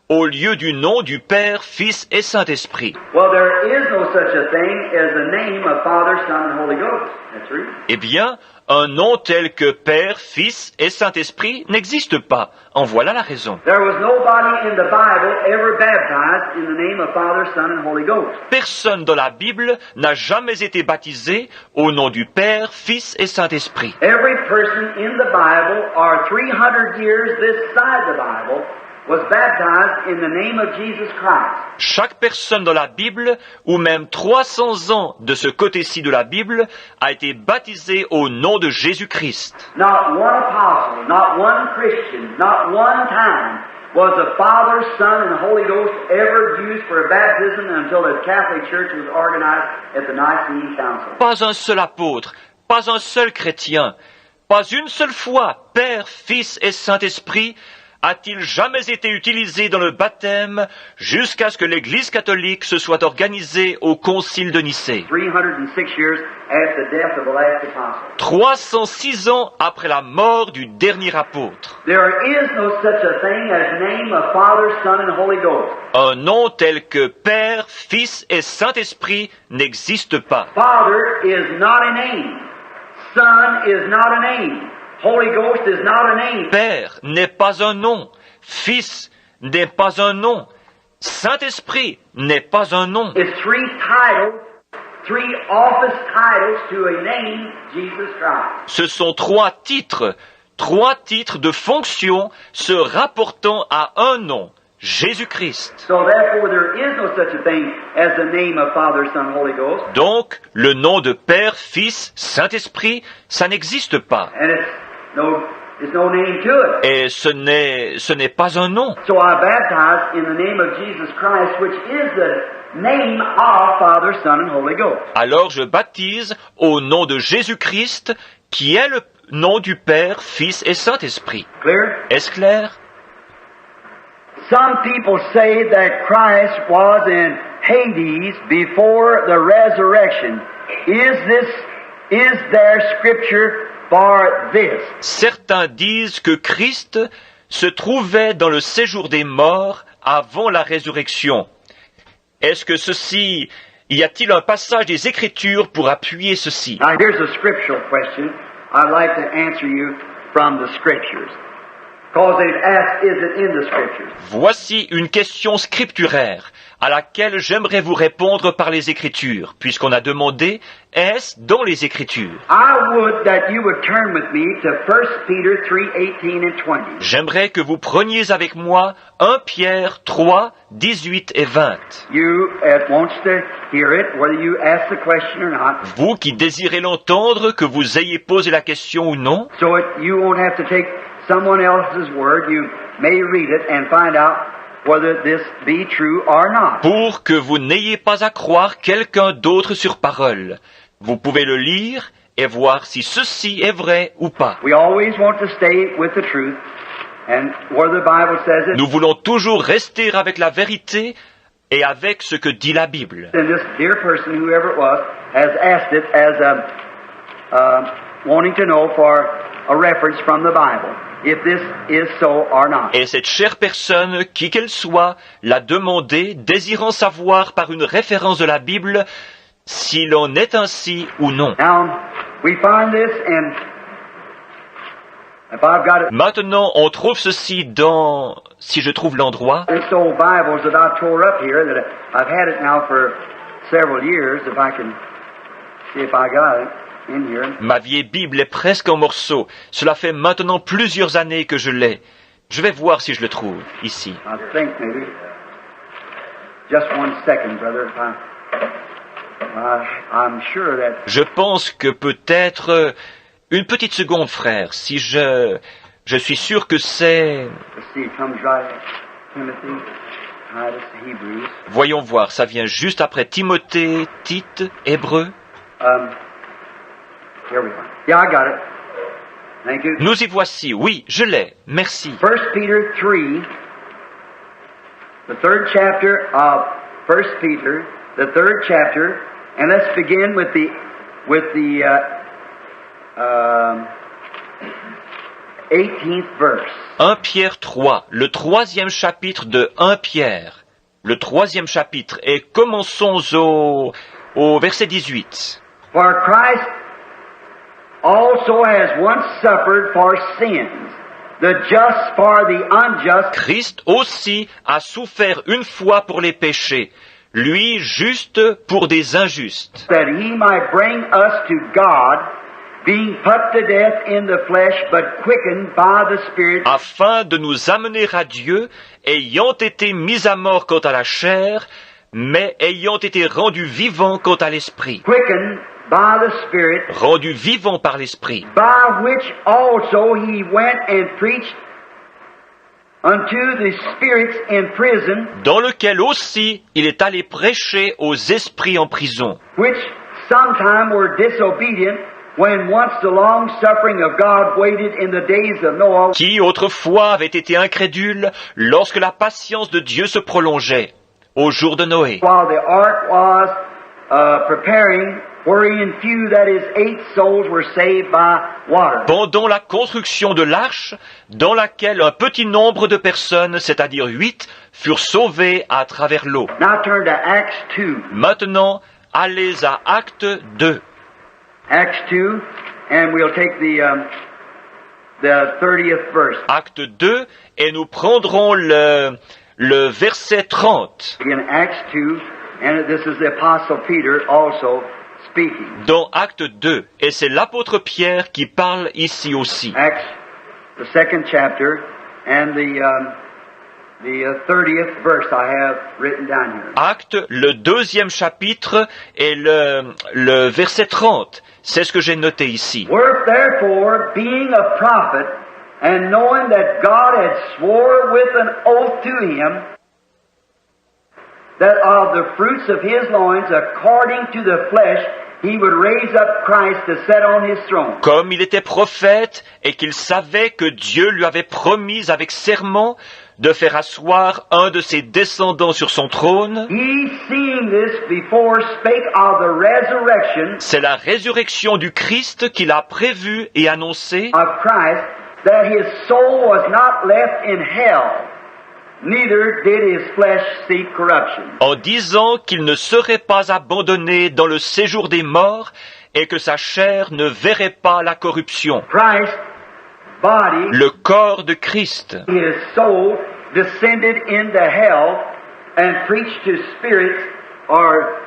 au lieu du nom du Père, Fils et Saint-Esprit? Well, there is no such a thing as the name of Father, Son, and Holy Ghost. That's right. Eh bien, un nom tel que Père, Fils et Saint-Esprit n'existe pas. En voilà la raison. There was nobody in the Bible ever baptized in the name of Father, Son, and Holy Ghost. Personne dans la Bible n'a jamais été baptisé au nom du Père, Fils et Saint-Esprit. Every person in the Bible, or 300 years this side the Bible, was baptized in the name of Jesus Christ. Chaque personne dans la Bible, ou même 300 ans de ce côté-ci de la Bible, a été baptisée au nom de Jésus-Christ. Not one apostle, not one Christian, not one time was the Father, Son, and Holy Ghost ever used for a baptism until the Catholic Church was organized at the Nicene Council. Pas un seul apôtre, pas un seul chrétien, pas une seule fois Père, Fils et Saint-Esprit a-t-il jamais été utilisé dans le baptême jusqu'à ce que l'Église catholique se soit organisée au Concile de Nicée. 306 years after the death of the last apostle. 306 ans après la mort du dernier apôtre. There is no such a thing as name of Father, Son, and Holy Ghost. Un nom tel que Père, Fils et Saint-Esprit n'existe pas. Father is not a name. Son is not a name. Holy Ghost is not a name. Père n'est pas un nom. Fils n'est pas un nom. Saint-Esprit n'est pas un nom. It's three titles, three office titles to a name, Jesus Christ. Ce sont 3 titres, 3 titres de fonction se rapportant à un nom, Jésus-Christ. So therefore there is no such a thing as the name of Father, Son, Holy Ghost. Donc, le nom de Père, Fils, Saint-Esprit, ça n'existe pas. And it's no name to it. Et ce n'est pas un nom. So I baptize in the name of Jesus Christ, which is the name of Father, Son, and Holy Ghost. Alors je baptise au nom de Jésus-Christ, qui est le nom du Père, Fils et Saint-Esprit. Clear? Est-ce clair? Some people say that Christ was in Hades before the resurrection. Is there scripture for this? Certains disent que Christ se trouvait dans le séjour des morts avant la résurrection. Est-ce que y a-t-il un passage des Écritures pour appuyer ceci? Now here's a scriptural question. I'd like to answer you from the scriptures. Because it asks, is it in the scriptures? Voici une question scripturaire à laquelle j'aimerais vous répondre par les Écritures, puisqu'on a demandé, est-ce dans les Écritures? I would that you would turn with me to 1 Peter 3:18 and 20. J'aimerais que vous preniez avec moi 1 Pierre 3, 18 et 20. You wants to hear it, whether you ask the question or not. Vous qui désirez l'entendre, que vous ayez posé la question ou non, So you won't have to take someone else's word. You may read it and find out whether this be true or not. pour que vous n'ayez pas à croire quelqu'un d'autre sur parole. Vous pouvez le lire et voir si ceci est vrai ou pas. We always want to stay with the truth, and where the Bible says it. Nous voulons toujours rester avec la vérité et avec ce que dit la Bible. And this dear person, whoever it was, has asked it as wanting to know for a reference from the Bible, if this is so or not. Et cette chère personne, qui qu'elle soit, l'a demandé, désirant savoir par une référence de la Bible s'il en est ainsi ou non. Now, we find this, and if I've got it, Maintenant, on trouve ceci dans, si je trouve l'endroit, this old Bible that I tore up here, that I've had it now for several years, if I can see if I got it in here. ma vieille Bible est presque en morceaux. Cela fait maintenant plusieurs années que je l'ai. Je vais voir si je le trouve, ici. I think maybe. Just one second, brother. I'm sure that. Je pense que peut-être une petite seconde, frère, si je suis sûr que c'est... Let's see, it comes right. Timothy, Titus, Hebrews. Voyons voir, ça vient juste après Timothée, Tite, Hébreux. Here we are. Yeah, I got it. Thank you. Nous y voici, oui, je l'ai, merci. 1 Peter 3, the third chapter of 1 Peter, the third chapter, and let's begin with the 18th verse. 1 Pierre 3, le 3e chapitre de 1 Pierre. Le 3e chapitre, et commençons au verset 18. For Christ also has once suffered for sins, the just for the unjust, Christ aussi a souffert une fois pour les péchés, lui juste pour des injustes, that he might bring us to God, being put to death in the flesh, but quickened by the Spirit, afin de nous amener à Dieu, ayant été mis à mort quant à la chair, mais ayant été rendus vivants quant à l'esprit. quickened by the Spirit, Rendus vivants par l'esprit, by which also he went and preached unto the spirits in prison, dans lequel aussi il est allé prêcher aux esprits en prison, which sometime were disobedient, when once the long suffering of God waited in the days of Noah, qui autrefois avaient été incrédules lorsque la patience de Dieu se prolongeait, au jour de Noé, while the ark was preparing, wherein few, that is, 8 souls, were saved by water. pendant la construction de l'arche, dans laquelle un petit nombre de personnes, c'est-à-dire 8, furent sauvées à travers l'eau. Now turn to Acts 2. Maintenant, allez à Acte 2. Acts 2, and we'll take the 30th verse. Acte 2, et nous prendrons le verset 30. In Acts 2, and this is the Apostle Peter also speaking. Dans Acte 2, et c'est l'apôtre Pierre qui parle ici aussi. Acts the second chapter, and the 30th verse I have written down here. Actes, le 2e chapitre et le verset 30. C'est ce que j'ai noté ici. Worth therefore, being a prophet, and knowing that God had swore with an oath to him, that of the fruits of his loins, according to the flesh, he would raise up Christ to sit on his throne. Comme il était prophète et qu'il savait que Dieu lui avait promis avec serment de faire asseoir un de ses descendants sur son trône, He, seeing this before, spake of the resurrection c'est la résurrection du Christ qu'il a prévue et annoncée, of Christ, that his soul was not left in hell, neither did his flesh see corruption. en disant qu'il ne serait pas abandonné dans le séjour des morts et que sa chair ne verrait pas la corruption. Christ's body, Le corps de Christ, his soul, descended into hell and preached to spirits or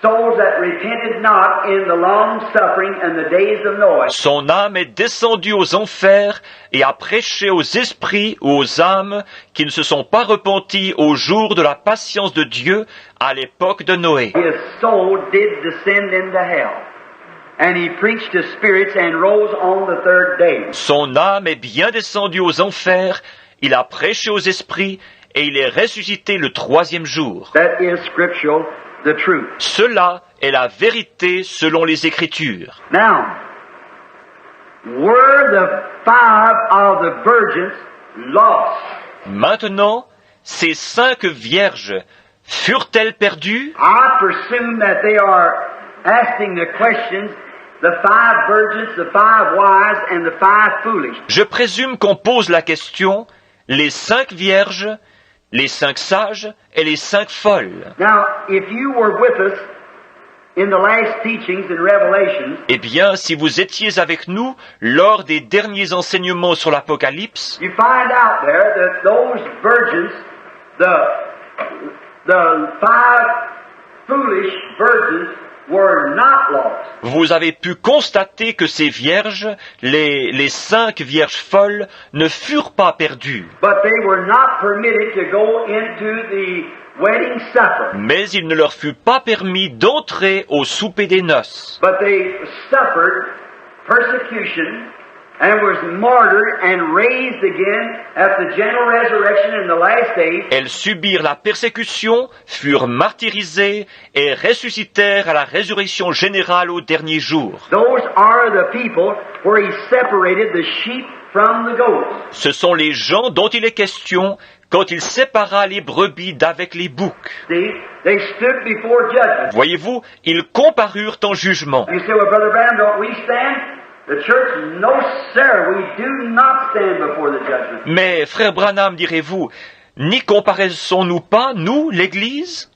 souls that repented not in the long suffering and the days of Noah. son âme est descendue aux enfers et a prêché aux esprits ou aux âmes qui ne se sont pas repentis au jour de la patience de Dieu à l'époque de Noé. His soul did descend into hell, and he preached to spirits and rose on the third day. Son âme est bien descendue aux enfers, il a prêché aux esprits et il est ressuscité le 3e jour. That is scriptural, the truth. Cela est la vérité selon les Écritures. Now, were the 5 of the virgins lost? Maintenant, ces 5 vierges furent-elles perdues? I presume that they are asking the questions, the 5 virgins, the 5 wise, and the 5 foolish. Je présume qu'on pose la question, les 5 vierges, les 5 sages et les 5 folles. Now, if you were with us in the last teachings in Revelations, Eh bien, si vous étiez avec nous lors des derniers enseignements sur l'Apocalypse, you find out there that those virgins, the 5 foolish virgins, were not lost. vous avez pu constater que ces vierges, les 5 vierges folles, ne furent pas perdues. But they were not permitted to go into the wedding supper. Mais il ne leur fut pas permis d'entrer au souper des noces. But they suffered persecution and was martyred and raised again at the general resurrection in the last days. Elles subirent la persécution, furent martyrisées et ressuscitèrent à la résurrection générale au dernier jour. Those are the people where he separated the sheep from the goats. Ce sont les gens dont il est question quand il sépara les brebis d'avec les boucs. See, they stood before judgment. Voyez-vous, ils comparurent en jugement. You say, well, Brother Branham, don't we stand? The church, no, sir, we do not stand before the judgment. Mais, frère Branham, direz-vous, n'y comparaissons-nous pas, nous, l'Église?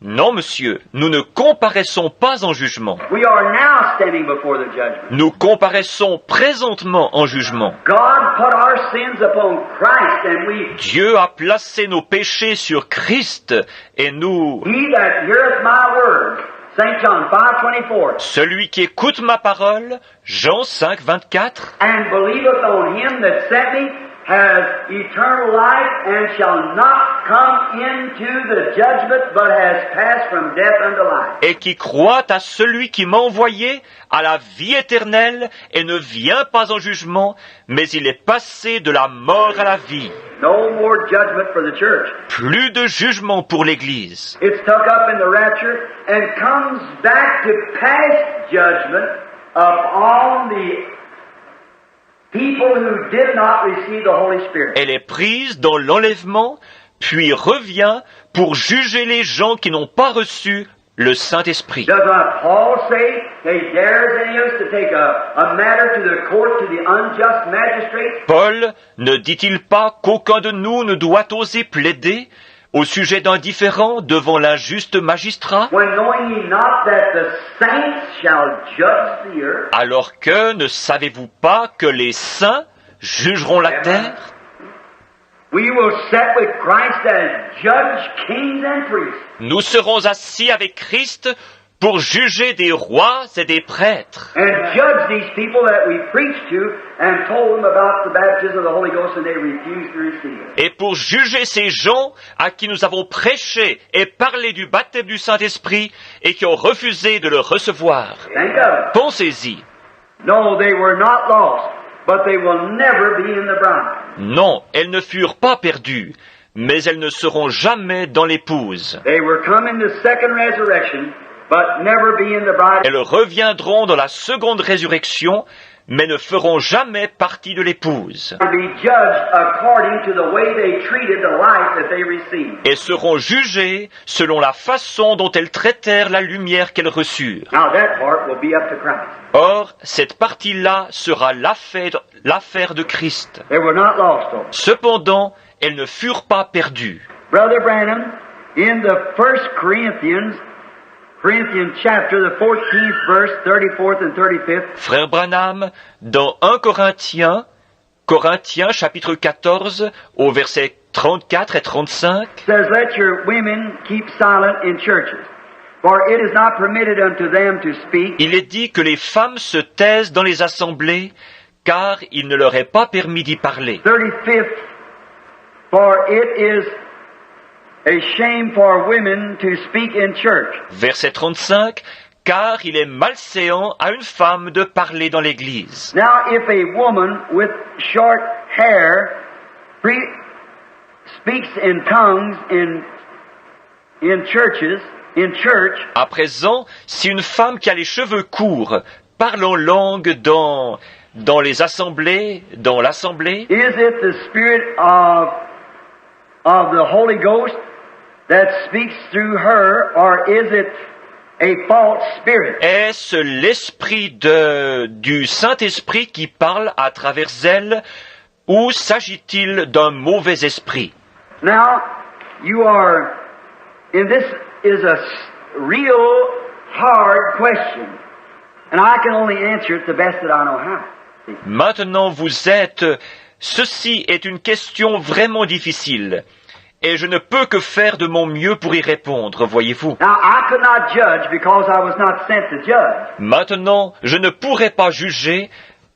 Non, monsieur, nous ne comparaissons pas en jugement. We are now standing before the judgment. Nous comparaissons présentement en jugement. God put our sins upon Christ, and we, Dieu a placé nos péchés sur Christ et nous... he that heareth my word, St. John 5:24, Celui qui écoute ma parole, Jean 5, 24, and believeth on him that sent me, has eternal life, and shall not come into the judgment, but has passed from death unto life. et qui croit à celui qui m'a envoyé, a la vie éternelle et ne vient pas en jugement, mais il est passé de la mort à la vie. No more judgment for the church. Plus de jugement pour l'Église. It's took up in the rapture and comes back to past judgment upon the people who did not receive the Holy Spirit. Elle est prise dans l'enlèvement, puis revient pour juger les gens qui n'ont pas reçu le Saint-Esprit. Does not Paul say he dares any of us to take a matter to the court, to the unjust magistrate? Paul ne dit-il pas qu'aucun de nous ne doit oser plaider au sujet d'un différend devant l'injuste magistrat, When knowing ye not that the saints shall judge the earth? alors que ne savez-vous pas que les saints jugeront la terre? We will sit with Christ as judge, kings, and priests. Nous serons assis avec Christ pour juger des rois et des prêtres, and judge these people that we preached to and told them about the baptism of the Holy Ghost and they refused to receive it. et pour juger ces gens à qui nous avons prêché et parlé du baptême du Saint-Esprit et qui ont refusé de le recevoir. Think of it. Pensez-y. No, they were not lost, but they will never be in the bride. Non, elles ne furent pas perdues, mais elles ne seront jamais dans l'épouse. They were come in the second resurrection, but never be in the bride. Elles reviendront dans la seconde résurrection, mais ne feront jamais partie de l'épouse. To be judged according to the way they treated the light that they received. Et seront jugées selon la façon dont elles traitèrent la lumière qu'elles reçurent. Now that part will be up to Christ. Or, cette partie-là sera l'affaire de Christ. They were not lost, though. Cependant, elles ne furent pas perdues. Brother Branham, in the 1 Corinthians chapter, the 14th verse, 34th and 35th, Frère Branham, dans 1 Corinthiens chapitre 14, au verset 34 et 35, says, let your women keep silent in churches, for it is not permitted unto them to speak. il est dit que les femmes se taisent dans les assemblées, car il ne leur est pas permis d'y parler. 35th, for it is a shame for women to speak in church. Verset 35, car il est malséant à une femme de parler dans l'église. Now, if a woman with short hair speaks in tongues in church, À présent, si une femme qui a les cheveux courts parle en langue dans l'assemblée, is it the Spirit of the Holy Ghost that speaks through her, or is it a false spirit? est-ce l'esprit du Saint-Esprit qui parle à travers elle, ou s'agit-il d'un mauvais esprit? Now, this is a real hard question, and I can only answer it the best that I know how. Maintenant ceci est une question vraiment difficile, et je ne peux que faire de mon mieux pour y répondre, voyez-vous. Now, I could not judge because I was not sent to judge. Maintenant, je ne pourrai pas juger,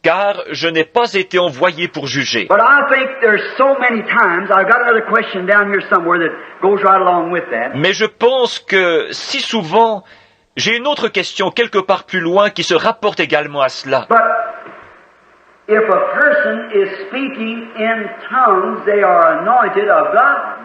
car je n'ai pas été envoyé pour juger. But I think there's so many times, I've got another question down here somewhere that goes right along with that. Mais je pense que, si souvent, j'ai une autre question quelque part plus loin qui se rapporte également à cela. But if a person is speaking in tongues, they are anointed of God.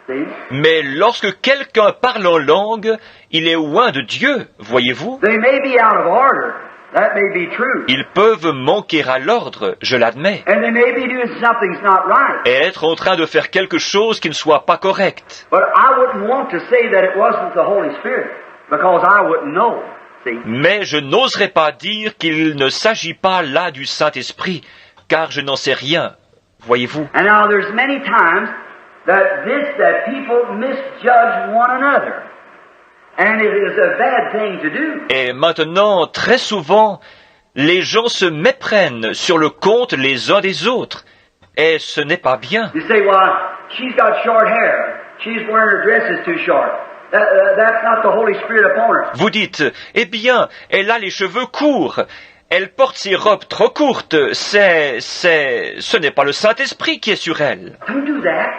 See? Mais lorsque quelqu'un parle en langue, il est oint de Dieu, voyez-vous. They may be out of order. That may be true. Ils peuvent manquer à l'ordre, je l'admets, And they may be doing something's not right. et être en train de faire quelque chose qui ne soit pas correct. But I wouldn't want to say that it wasn't the Holy Spirit, because I wouldn't know. See? Mais je n'oserais pas dire qu'il ne s'agit pas là du Saint-Esprit, car je n'en sais rien, voyez-vous. And now there's many times that people misjudge one another. And it is a bad thing to do. Et maintenant, très souvent, les gens se méprennent sur le compte les uns des autres, et ce n'est pas bien. You say, well, she's got short hair. She's wearing her dress is too short. That's not the Holy Spirit upon her. Vous dites, eh bien, elle a les cheveux courts, elle porte ses robes trop courtes, ce n'est pas le Saint-Esprit qui est sur elle. Don't do that.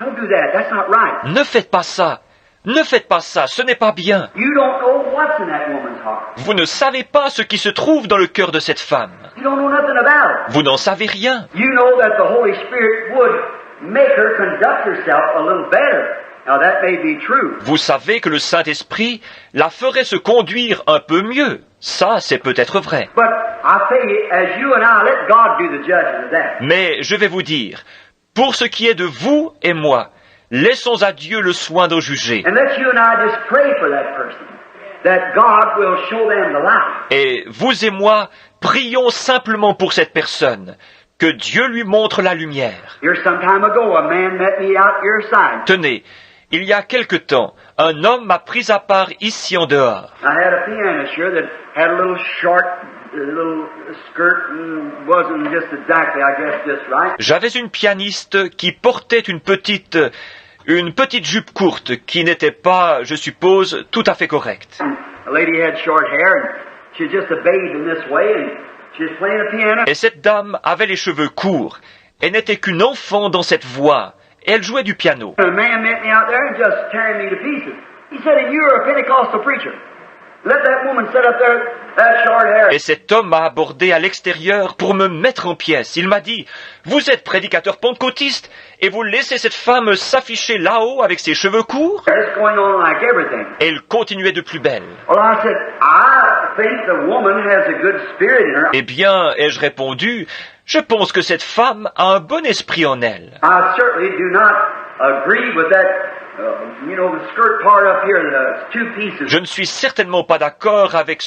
Don't do that. That's not right. Ne faites pas ça. Ne faites pas ça, ce n'est pas bien. You don't know what's in that woman's heart. Vous ne savez pas ce qui se trouve dans le cœur de cette femme. You don't know nothing about it. Vous n'en savez rien. You know that the Holy Spirit would make her conduct herself a little better. Now that may be true. Vous savez que le Saint-Esprit la ferait se conduire un peu mieux. Ça, c'est peut-être vrai. But I tell you, as you and I, let God do the judging of that. Mais je vais vous dire, pour ce qui est de vous et moi, laissons à Dieu le soin d'en juger. And let you and I just pray for that person, that God will show them the light. Et vous et moi, prions simplement pour cette personne, que Dieu lui montre la lumière. Here some time ago, a man met me out your side. Tenez, il y a quelque temps, un homme m'a pris à part ici en dehors. I had a pianist here that had a little short, little skirt and wasn't just exactly, I guess, just right. J'avais une pianiste qui portait une petite jupe courte qui n'était pas, je suppose, tout à fait correcte. a lady had short hair, and she was just a babe in this way, and she was playing a piano. Et cette dame avait les cheveux courts, et n'était qu'une enfant dans cette voie, et elle jouait du piano. A man met me out there and just tearing me to pieces. He said, "You're a Pentecostal preacher. Let that woman sit up there, that short hair." Et cet homme m'a abordé à l'extérieur pour me mettre en pièces. Il m'a dit, « Vous êtes prédicateur pentecôtiste et vous laissez cette femme s'afficher là-haut avec ses cheveux courts ?» It's going on like everything. Et il continuait de plus belle. Well, I said, I think the woman has a good spirit in her. Eh bien, ai-je répondu, je pense que cette femme a un bon esprit en elle. I certainly do not agree with that, the skirt part up here, the two pieces. Je ne suis certainement pas d'accord avec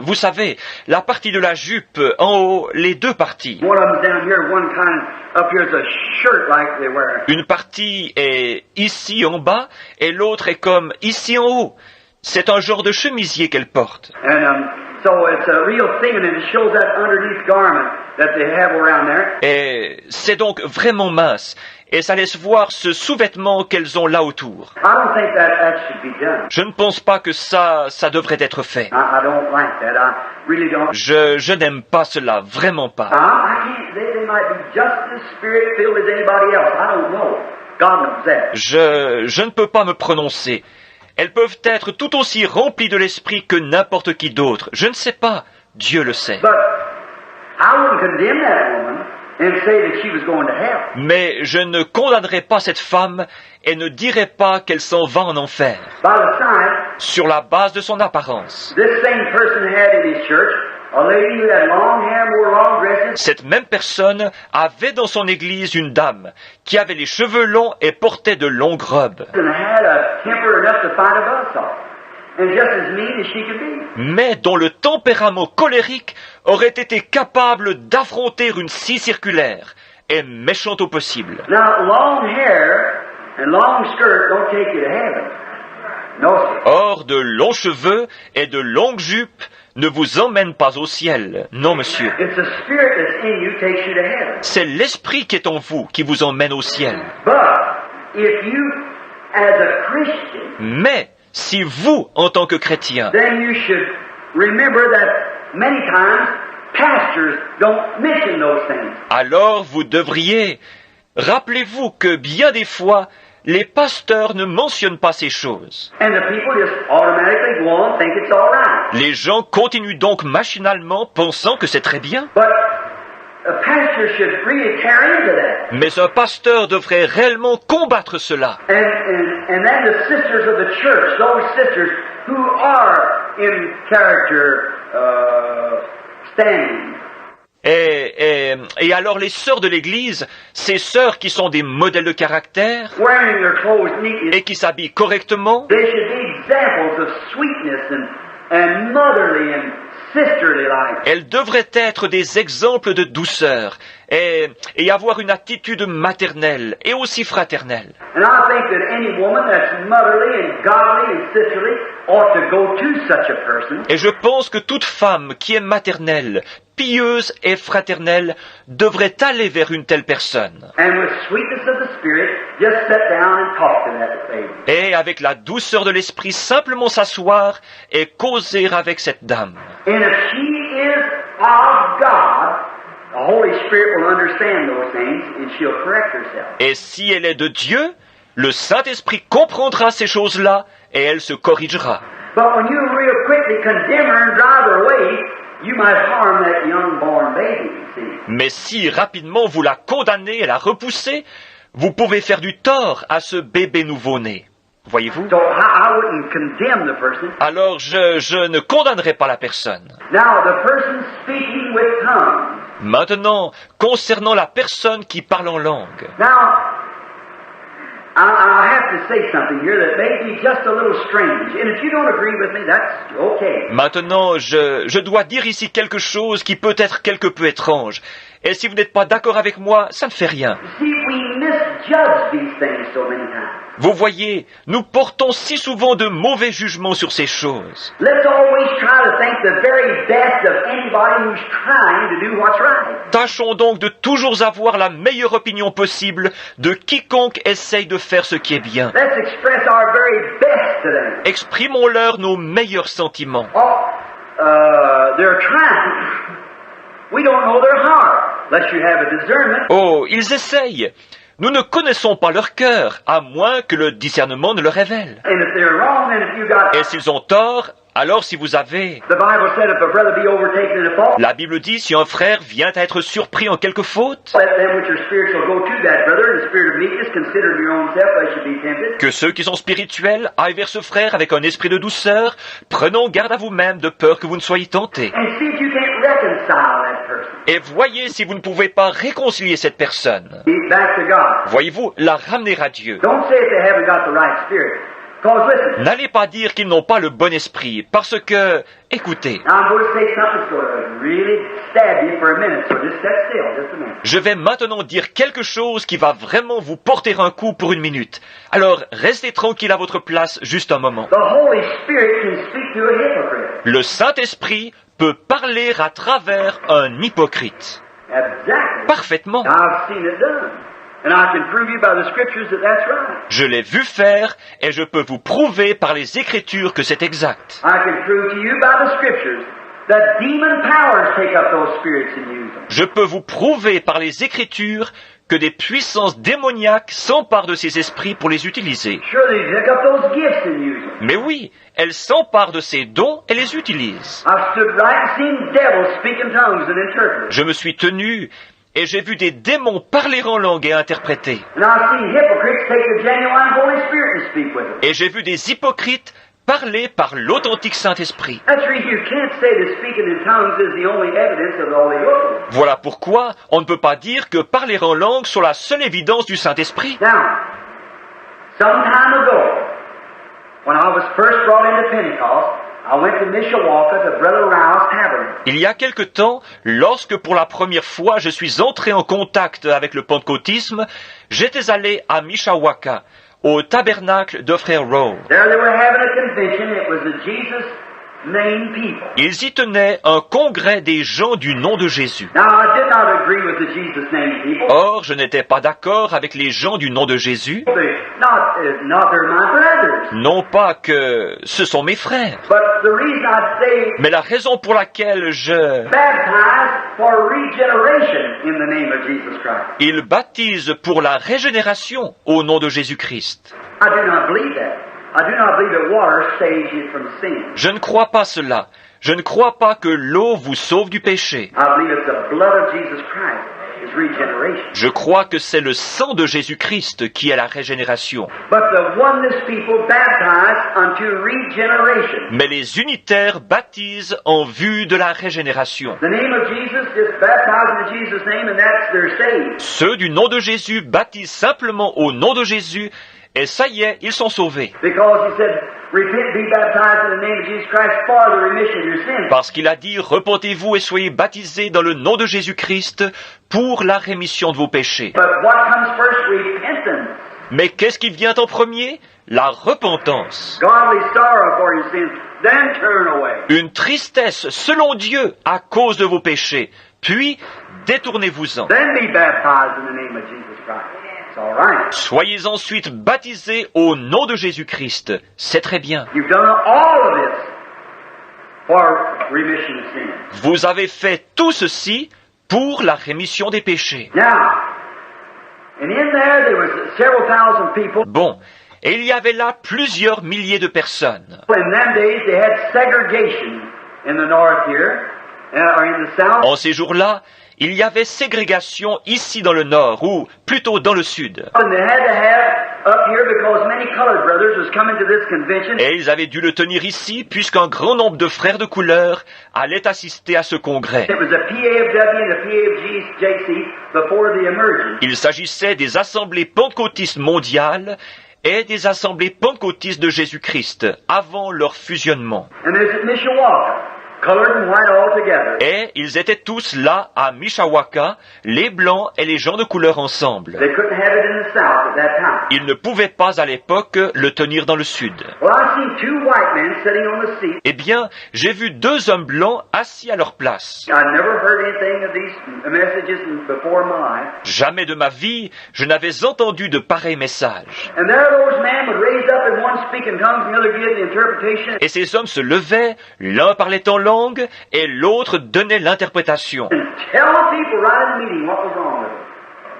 vous savez, la partie de la jupe en haut, les deux parties. One of them's down here, one kind of up here is a shirt like they wear. Une partie est ici en bas et l'autre est comme ici en haut. C'est un genre de chemisier qu'elle porte. And so it's a real thing, and it shows that underneath garment that they have around there. Et c'est donc vraiment mince. Et ça laisse voir ce sous-vêtement qu'elles ont là autour. I don't think that should be done. Je ne pense pas que ça devrait être fait. I don't like that. I really don't. Je n'aime pas cela, vraiment pas. I can't. They might be just as spirit-filled as anybody else. I don't know. God knows that. Je ne peux pas me prononcer. Elles peuvent être tout aussi remplies de l'esprit que n'importe qui d'autre. Je ne sais pas. Dieu le sait. But I wouldn't condemn that woman and say that she was going to hell. Mais je ne condamnerai pas cette femme et ne dirai pas qu'elle s'en va en enfer. By the sign, Sur la base de son apparence. this same person had in his church a lady who had long hair, wore long dresses. Cette même personne avait dans son église une dame qui avait les cheveux longs et portait de longues robes. And had a temper enough to fight a buzzsaw, and just as mean as she could be. Mais dont le tempérament colérique aurait été capable d'affronter une scie circulaire et méchante au possible. Now, long hair and long skirt don't take you to heaven. No, sir. Or, de longs cheveux et de longues jupes ne vous emmènent pas au ciel. Non, monsieur. It's the spirit that's in you takes you to heaven. C'est l'esprit qui est en vous qui vous emmène au ciel. But if you, as a Christian, Mais, si vous, en tant que chrétien, then you should remember that many times pastors don't mention those things. alors vous devriez, rappelez-vous que bien des fois, les pasteurs ne mentionnent pas ces choses. And the people just automatically go on, think it's all right. Les gens continuent donc machinalement pensant que c'est très bien. But a pastor should really tear into that. Mais un pasteur devrait réellement combattre cela. And then the sisters of the church, those sisters who are in character standing. Et alors les sœurs de l'Église, ces sœurs qui sont des modèles de caractère Wearing their clothes neatly, et qui s'habillent correctement, they should be examples of sweetness and motherly and sisterly life. elles devraient être des exemples de douceur et avoir une attitude maternelle et aussi fraternelle. And I think that any woman that's motherly and godly and sisterly ought to go to such a person. Et je pense que toute femme qui est maternelle, pieuse et fraternelle devrait aller vers une telle personne. And with sweetness of the spirit, just sit down and talk to that lady. Et avec la douceur de l'esprit, simplement s'asseoir et causer avec cette dame. And if she is of God, the Holy Spirit will understand those things and she'll correct herself. Et si elle est de Dieu, le Saint-Esprit comprendra ces choses-là et elle se corrigera. But when you real quickly condemn her and drive her away, you might harm that young born baby, you see. Mais si rapidement vous la condamnez et la repoussez, vous pouvez faire du tort à ce bébé nouveau-né. Voyez-vous? So I wouldn't condemn the person. Alors je ne condamnerai pas la personne. Now, the person speaking with tongues. Maintenant, concernant la personne qui parle en langue. Now, I have to say something here that may be just a little strange. And if you don't agree with me, that's okay. Maintenant, je dois dire ici quelque chose qui peut être quelque peu étrange. Et si vous n'êtes pas d'accord avec moi, ça ne fait rien. See, we misjudge these things so many times. Vous voyez, nous portons si souvent de mauvais jugements sur ces choses. Let's always try to think the very best of anybody who's trying to do what's right. Tâchons donc de toujours avoir la meilleure opinion possible de quiconque essaye de faire ce qui est bien. Let's express our very best to them. Exprimons-leur nos meilleurs sentiments. They're trying. We don't know their heart, unless you have a discernment. Oh, ils essayent. Nous ne connaissons pas leur cœur, à moins que le discernement ne le révèle. And if they're wrong, then if you got... Et s'ils ont tort, alors si vous avez... The Bible said if a brother be overtaken in a fault, La Bible dit, si un frère vient à être surpris en quelque faute, let them which are spiritual go to that brother in the spirit of meekness, consider your own self, lest you be tempted. que ceux qui sont spirituels aillent vers ce frère avec un esprit de douceur, prenons garde à vous-même de peur que vous ne soyez tentés. And see if you can't reconcile that person. Et voyez si vous ne pouvez pas réconcilier cette personne. Get back to God. Voyez-vous, la ramener à Dieu. Don't say if they haven't got the right spirit. Because listen, N'allez pas dire qu'ils n'ont pas le bon esprit, parce que, écoutez, now I'm going to say something that's going to really stab you for a minute, so just sit still, just a minute. je vais maintenant dire quelque chose qui va vraiment vous porter un coup pour une minute. Alors, restez tranquille à votre place juste un moment. The Holy Spirit can speak to a hypocrite. Le Saint-Esprit peut parler à travers un hypocrite. Exactly. Parfaitement. Now, I've seen it done. And I can prove you by the scriptures that that's right. Je l'ai vu faire et je peux vous prouver par les Écritures que c'est exact. I can prove to you by the scriptures that demon powers take up those spirits and use them. Je peux vous prouver par les Écritures que des puissances démoniaques s'emparent de ces esprits pour les utiliser. Sure, they pick up those gifts and use them. Mais oui, elles s'emparent de ces dons et les utilisent. I've stood right and seen devils speak in tongues and interpret. Je me suis tenu et j'ai vu des démons parler en langue et interpréter. And I've seen hypocrites take the genuine Holy Spirit and speak with them. Et j'ai vu des hypocrites parler par l'authentique Saint-Esprit. That's the reason you can't say that speaking in tongues is the only evidence of the Holy Ghost. Voilà pourquoi on ne peut pas dire que parler en langue soit la seule évidence du Saint-Esprit. Now, some time ago, when I was first brought into Pentecost, I went to Mishawaka to Brother Rouse Tavern. Il y a quelque temps, lorsque pour la première fois je suis entré en contact avec le pentecôtisme, j'étais allé à Mishawaka, au tabernacle de Frère Rowe. There they were having a convention. It was the Jesus name people. Ils y tenaient un congrès des gens du nom de Jésus. Now, I did not agree with the Jesus name people. Or, je n'étais pas d'accord avec les gens du nom de Jésus. Not they're my brothers. Non pas que ce sont mes frères, But the reason I'd say mais la raison pour laquelle baptize for regeneration in the name of Jesus Christ. ils baptisent pour la régénération au nom de Jésus-Christ. I do not believe that. I do not believe that water saves you from sin. Je ne crois pas cela. Je ne crois pas que l'eau vous sauve du péché. I believe it's the blood of Jesus Christ is regeneration. Je crois que c'est le sang de Jésus-Christ qui est la régénération. But the oneness people baptize unto regeneration. Mais les unitaires baptisent en vue de la régénération. The name of Jesus, just baptize in Jesus' name and that's their saved. Ceux du nom de Jésus baptisent simplement au nom de Jésus et ça y est, ils sont sauvés. Because he said, repent, be baptized in the name of Jesus Christ for the remission of your sins. Parce qu'il a dit, repentez-vous et soyez baptisés dans le nom de Jésus-Christ pour la rémission de vos péchés. But what comes first? Repentance. Mais qu'est-ce qui vient en premier? La repentance. Godly sorrow for your sins. Then turn away. Une tristesse selon Dieu à cause de vos péchés. Puis, détournez-vous-en. Then be baptized in the name of Jesus Christ. It's all right. Soyez ensuite baptisés au nom de Jésus-Christ. C'est très bien. You've done all of this for remission of sins. Vous avez fait tout ceci pour la rémission des péchés. Now, and in there was several thousand people. Bon, et il y avait là plusieurs milliers de personnes. In them days, they had segregation in the north here, or in the south. En ces jours-là, il y avait ségrégation ici dans le nord, ou plutôt dans le sud. And they had to have up here because many colored brothers was coming to this convention. Et ils avaient dû le tenir ici, puisqu'un grand nombre de frères de couleur allaient assister à ce congrès. It was a PAFW and a PAFGJC before the emergence. Il s'agissait des assemblées pentecôtistes mondiales et des assemblées pentecôtistes de Jésus-Christ, avant leur fusionnement. And there's at Mishawaka, colored and white all together. Et ils étaient tous là à Mishawaka, les blancs et les gens de couleur ensemble. They couldn't have it in the south at that time. Ils ne pouvaient pas à l'époque le tenir dans le sud. Well, I seen two white men sitting on the seat. Eh bien, j'ai vu deux hommes blancs assis à leur place. I'd never heard anything of these messages before in my life. Jamais de ma vie, je n'avais entendu de pareils messages. And there those men would raise up and one speak in tongues and the other give the interpretation. Et ces hommes se levaient, l'un parlait en langue et l'autre donnait l'interprétation. And tell the people right in the meeting what was wrong with them.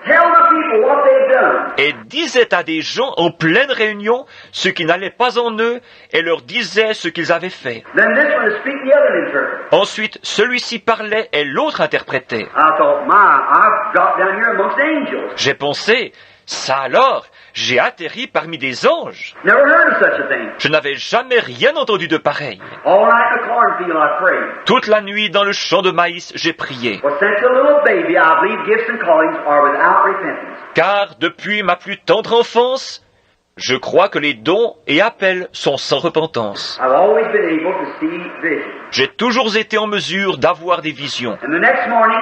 Tell the people what they've done. Et disaient à des gens en pleine réunion ce qui n'allait pas en eux et leur disaient ce qu'ils avaient fait. Then this one would speak, the other would interpret. Ensuite, celui-ci parlait et l'autre interprétait. I thought, I've got down here amongst angels. J'ai pensé, ça alors, j'ai atterri parmi des anges. Never heard of such a thing. Je n'avais jamais rien entendu de pareil. All night in the cornfield I prayed. Toute la nuit dans le champ de maïs, j'ai prié. Well, since a little baby, I believe gifts and callings are without repentance. Car depuis ma plus tendre enfance, je crois que les dons et appels sont sans repentance. I've always been able to see visions. J'ai toujours été en mesure d'avoir des visions. And the next morning,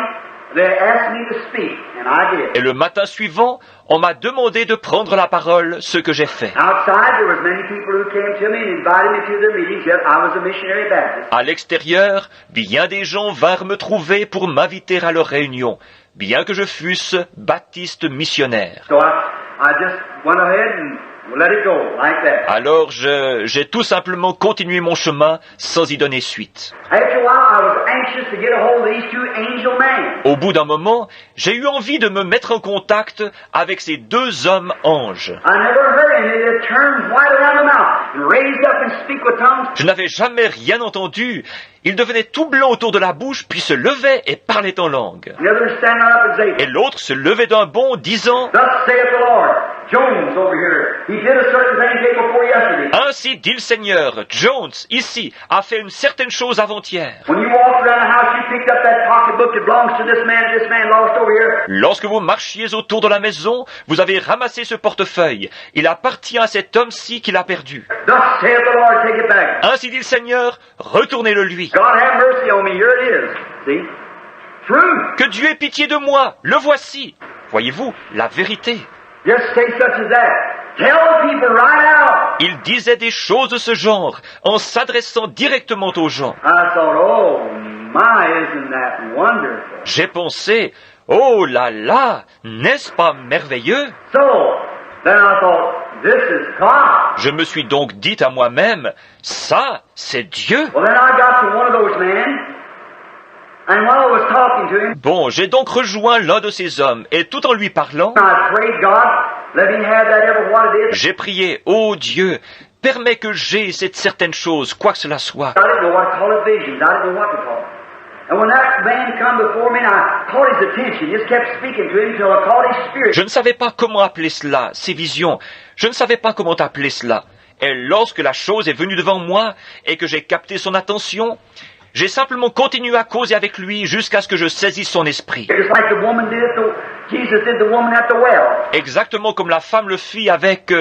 they asked me to speak, and I did. Et le matin suivant, on m'a demandé de prendre la parole, ce que j'ai fait. Outside, there was many people who came to me and invited me to their meetings, yet I was a missionary Baptist. À l'extérieur, bien des gens vinrent me trouver pour m'inviter à leur réunion, bien que je fusse baptiste missionnaire. So I just went ahead and let it go like that. Alors j'ai tout simplement continué mon chemin sans y donner suite. After a while, I was anxious to get a hold of these two angel men. Au bout d'un moment, j'ai eu envie de me mettre en contact avec ces deux hommes anges. I never heard any. They turned white around the mouth and raised up and speak with tongues. Je n'avais jamais rien entendu. Ils devenaient tout blancs autour de la bouche, puis se levaient et parlaient en langue. The other standing up and saying, Et l'autre se levait d'un bond, disant "Thus saith the Lord, Jones over here, he did a certain thing day before yesterday. « Ainsi dit le Seigneur, Jones, ici, a fait une certaine chose avant-hier. When you walked around the house, you picked up that pocketbook that belongs to this man and this man lost over here. Lorsque vous marchiez autour de la maison, vous avez ramassé ce portefeuille. Il appartient à cet homme-ci qui l'a perdu. Thus saith the Lord, take it back. Ainsi dit le Seigneur, retournez-le lui. God have mercy on me, here it is. See? Truth. Que Dieu ait pitié de moi, le voici. Voyez-vous, la vérité. Just say such as that. Tell the people right out. Il disait des choses de ce genre, en s'adressant directement aux gens. I thought, oh my, isn't that wonderful? J'ai pensé, oh là là, n'est-ce pas merveilleux? So, then I thought, this is God. Je me suis donc dit à moi-même, ça, c'est Dieu. Well, then I got to one of those men, and while I was talking to him, Bon, j'ai donc rejoint l'un de ces hommes, et tout en lui parlant, I prayed God, let me have that ever what it is. j'ai prié, ô Dieu, permets que j'aie cette certaine chose, quoi que cela soit. I didn't know what to call it, visions. I didn't know what to call it. And when that man come before me, and I caught his attention, just kept speaking to him till I caught his spirit. Je ne savais pas comment appeler cela, ces visions. Je ne savais pas comment appeler cela. Et lorsque la chose est venue devant moi et que j'ai capté son attention, j'ai simplement continué à causer avec lui jusqu'à ce que je saisisse son esprit. Just like the woman did Jesus did the woman at the well. Exactement comme la femme le fit avec...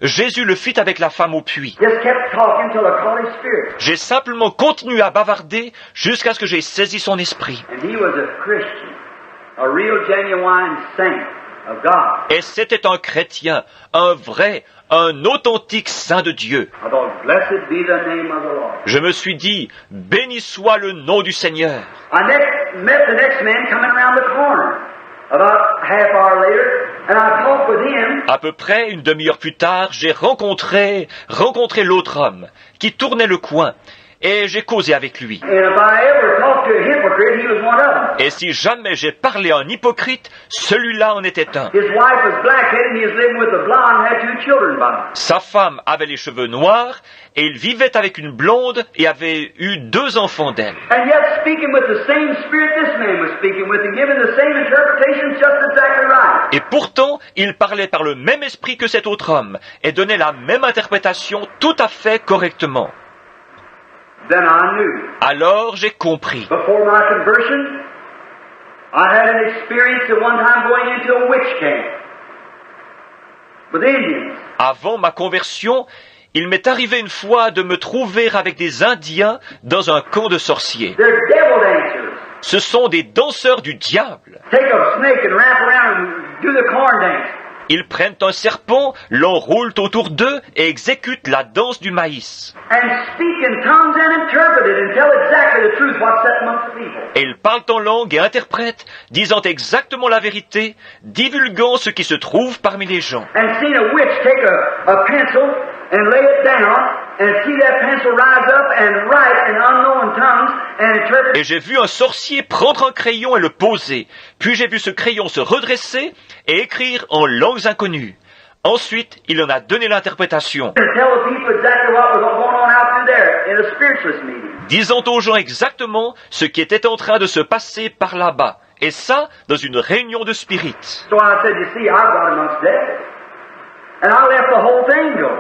Jésus le fit avec la femme au puits. Just kept talking till I caught his spirit. J'ai simplement continué à bavarder jusqu'à ce que j'ai saisi son esprit. And he was a Christian, a real genuine saint of God. Et c'était un chrétien, un vrai, un authentique saint de Dieu. I thought, blessed be the name of the Lord. Je me suis dit, béni soit le nom du Seigneur. I met the next man coming around the corner. About half hour later, and I talked with him. À peu près une demi-heure plus tard, j'ai rencontré l'autre homme qui tournait le coin et j'ai causé avec lui. And if I ever talked to a hypocrite, he was one of them. Et si jamais j'ai parlé à un hypocrite, celui-là en était un. His wife was black-headed and he was living with a blonde and had 2 children by him. Sa femme avait les cheveux noirs et il vivait avec une blonde et avait eu 2 enfants d'elle. And yet speaking with the same spirit this man was speaking with and giving the same interpretations just exactly right. Et pourtant, il parlait par le même esprit que cet autre homme et donnait la même interprétation tout à fait correctement. Then I knew. Alors j'ai compris. Before my conversion, I had an experience at one time going into a witch camp with Indians. Avant ma conversion, il m'est arrivé une fois de me trouver avec des Indiens dans un camp de sorciers. They're devil dancers. Ce sont des danseurs du diable. Take a snake and wrap around and do the corn dance. Ils prennent un serpent, l'enroulent autour d'eux et exécutent la danse du maïs. And speak in tongues and interpret it and tell exactly the truth what's set amongst the people. Et ils parlent en langue et interprètent, disant exactement la vérité, divulguant ce qui se trouve parmi les gens. And seeing a witch take a pencil and lay it down and see that pencil rise up and write in unknown tongues and interpret. Et j'ai vu un sorcier prendre un crayon et le poser. Puis j'ai vu ce crayon se redresser et écrire en langues inconnues. Ensuite, il en a donné l'interprétation, disant aux gens exactement ce qui était en train de se passer par là-bas. Et ça, dans une réunion de spirites.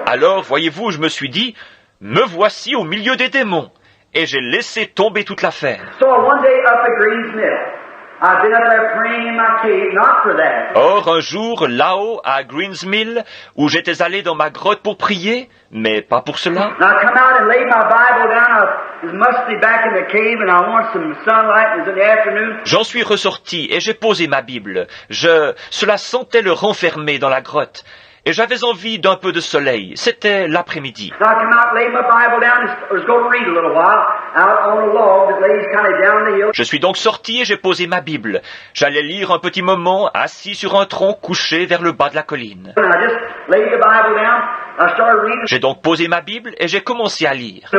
Alors, voyez-vous, je me suis dit, me voici au milieu des démons. Et j'ai laissé tomber toute l'affaire. Or, un jour, là-haut, à Greensmill, où j'étais allé dans ma grotte pour prier, mais pas pour cela. J'en suis ressorti et j'ai posé ma Bible. Cela sentait le renfermer dans la grotte. Et j'avais envie d'un peu de soleil. C'était l'après-midi. Je suis donc sorti et j'ai posé ma Bible. J'allais lire un petit moment, assis sur un tronc couché vers le bas de la colline. J'ai donc posé ma Bible et j'ai commencé à lire.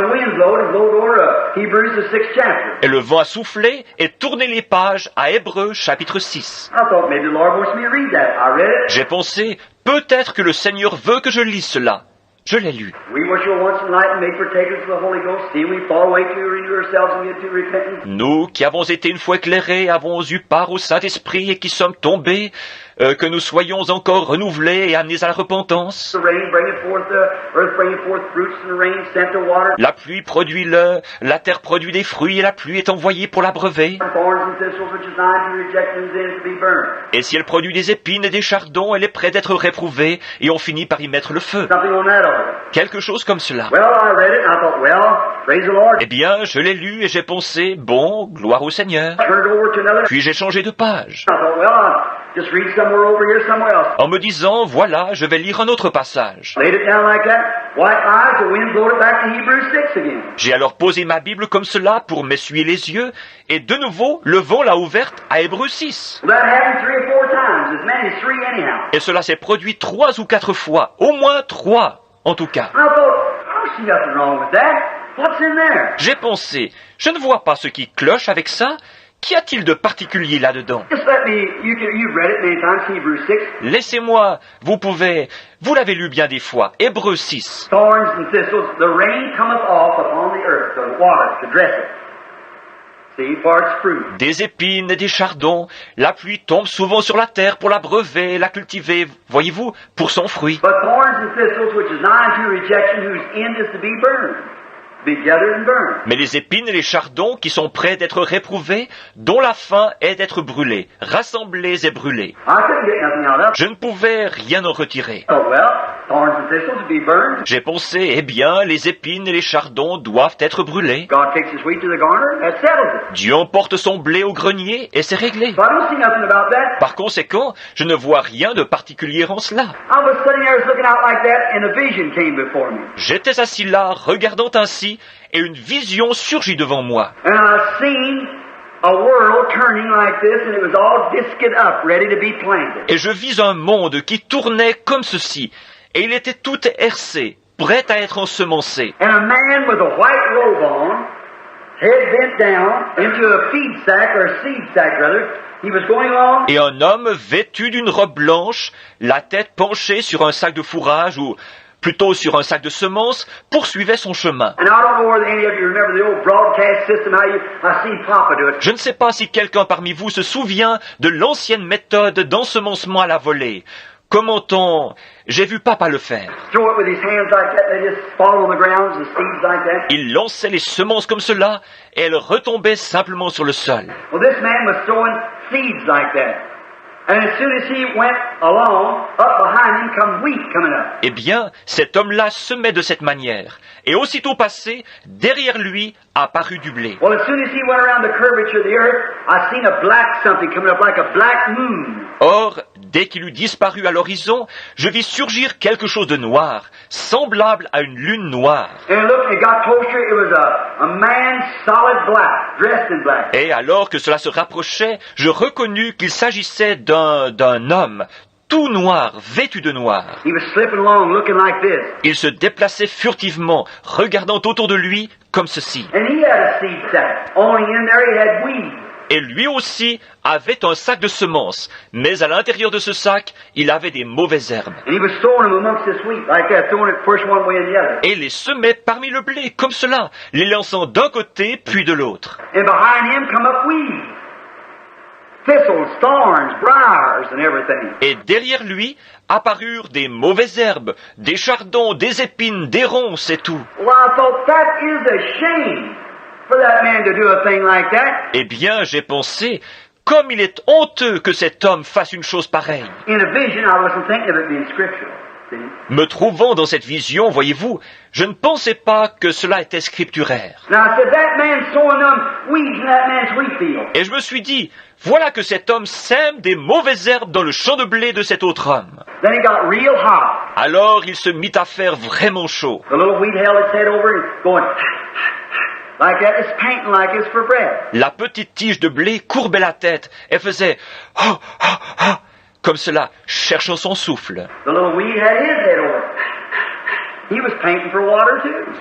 Et le vent a soufflé et tourné les pages à Hébreux chapitre 6. J'ai pensé, peut-être que le Seigneur veut que je lise cela. Je l'ai lu. Nous, qui avons été une fois éclairés, avons eu part au Saint-Esprit et qui sommes tombés, que nous soyons encore renouvelés et amenés à la repentance. La pluie produit la terre produit des fruits et la pluie est envoyée pour l'abreuver. Et si elle produit des épines et des chardons, elle est prête d'être réprouvée et on finit par y mettre le feu. Quelque chose comme cela. Eh bien, je l'ai lu et j'ai pensé, bon, gloire au Seigneur. Puis j'ai changé de page. En me disant, voilà, je vais lire un autre passage. J'ai alors posé ma Bible comme cela pour m'essuyer les yeux, et de nouveau, le vent l'a ouverte à Hébreux 6. Et cela s'est produit 3 ou 4 fois, au moins 3, en tout cas. J'ai pensé, je ne vois pas ce qui cloche avec ça. Qu'y a-t-il de particulier là-dedans? Laissez-moi, vous l'avez lu bien des fois, Hébreux 6. Des épines et des chardons, la pluie tombe souvent sur la terre pour l'abreuver, la cultiver, voyez-vous, pour son fruit. Mais les épines et les chardons qui sont prêts d'être réprouvés, dont la fin est d'être brûlés, rassemblés et brûlés. Je ne pouvais rien en retirer. J'ai pensé, eh bien, les épines et les chardons doivent être brûlés. Dieu emporte son blé au grenier et c'est réglé. Par conséquent, je ne vois rien de particulier en cela. J'étais assis là, regardant ainsi, et une vision surgit devant moi. Et je vis un monde qui tournait comme ceci, et il était tout hercé, prêt à être ensemencé. Et un homme vêtu d'une robe blanche, la tête penchée sur un sac de fourrage ou plutôt sur un sac de semences, poursuivait son chemin. Je ne sais pas si quelqu'un parmi vous se souvient de l'ancienne méthode d'ensemencement à la volée. J'ai vu papa le faire. Il lançait les semences comme cela, et elles retombaient simplement sur le sol. Eh bien, cet homme-là semait de cette manière, et aussitôt passé, derrière lui apparut du blé. Or, dès qu'il eut disparu à l'horizon, je vis surgir quelque chose de noir, semblable à une lune noire. Et alors que cela se rapprochait, je reconnus qu'il s'agissait d'un homme, tout noir, vêtu de noir. Il se déplaçait furtivement, regardant autour de lui comme ceci. Et lui aussi avait un sac de semences, mais à l'intérieur de ce sac, il avait des mauvaises herbes. Et les semait parmi le blé, comme cela, les lançant d'un côté puis de l'autre. Et derrière lui apparurent des mauvaises herbes, des chardons, des épines, des ronces et tout. Eh bien, j'ai pensé, comme il est honteux que cet homme fasse une chose pareille. Me trouvant dans cette vision, voyez-vous, je ne pensais pas que cela était scripturaire. Et je me suis dit, voilà que cet homme sème des mauvaises herbes dans le champ de blé de cet autre homme. Alors il se mit à faire vraiment chaud. La petite tige de blé courbait la tête et faisait « oh, oh, oh » comme cela, cherchant son souffle.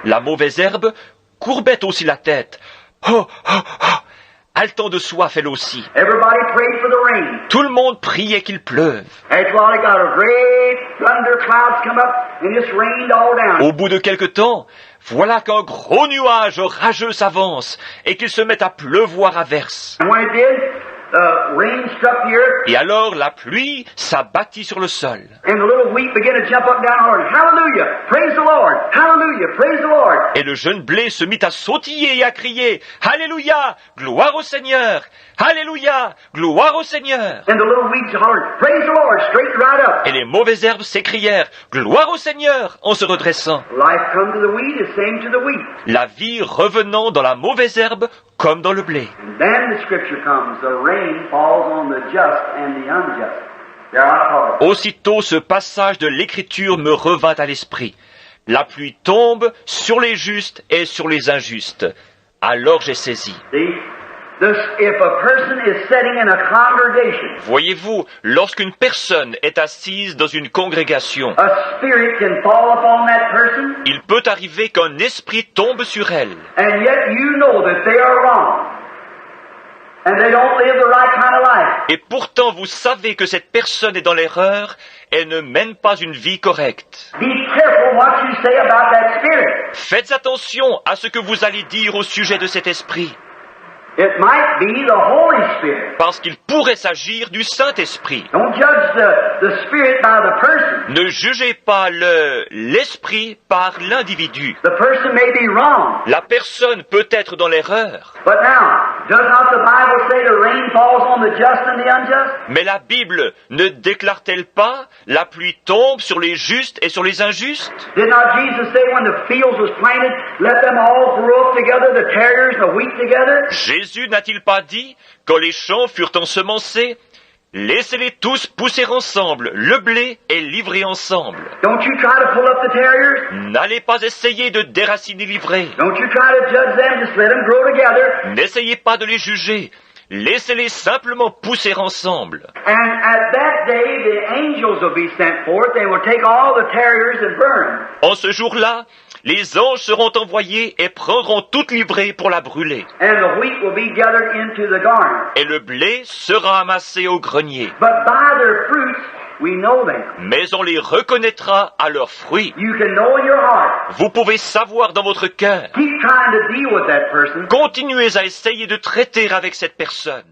La mauvaise herbe courbait aussi la tête. Oh, oh, oh, haletant de soif elle aussi. Tout le monde priait qu'il pleuve. Au bout de quelque temps, voilà qu'un gros nuage rageux s'avance et qu'il se met à pleuvoir à verse. Et alors la pluie s'abattit sur le sol. Et le jeune blé se mit à sautiller et à crier « Alléluia! Gloire au Seigneur! Alléluia! Gloire au Seigneur! » Et les mauvaises herbes s'écrièrent « Gloire au Seigneur » en se redressant. La vie revenant dans la mauvaise herbe comme dans le blé. Aussitôt ce passage de l'Écriture me revint à l'esprit. La pluie tombe sur les justes et sur les injustes. Alors j'ai saisi. Voyez-vous, lorsqu'une personne est assise dans une congrégation, il peut arriver qu'un esprit tombe sur elle. Et pourtant vous savez que cette personne est dans l'erreur et ne mène pas une vie correcte. Faites attention à ce que vous allez dire au sujet de cet esprit. Parce qu'il pourrait s'agir du Saint-Esprit. Ne jugez pas l'esprit par l'individu. La personne peut être dans l'erreur. Mais la Bible ne déclare-t-elle pas « La pluie tombe sur les justes et sur les injustes » Jésus n'a-t-il pas dit, quand les champs furent ensemencés, « Laissez-les tous pousser ensemble, le blé est livré ensemble. » N'allez pas essayer de déraciner l'ivraie. N'essayez pas de les juger. Laissez-les simplement pousser ensemble. En ce jour-là, les anges seront envoyés et prendront toute l'ivrée pour la brûler. Et le blé sera amassé au grenier. Mais on les reconnaîtra à leurs fruits. Vous pouvez savoir dans votre cœur. Continuez à essayer de traiter avec cette personne.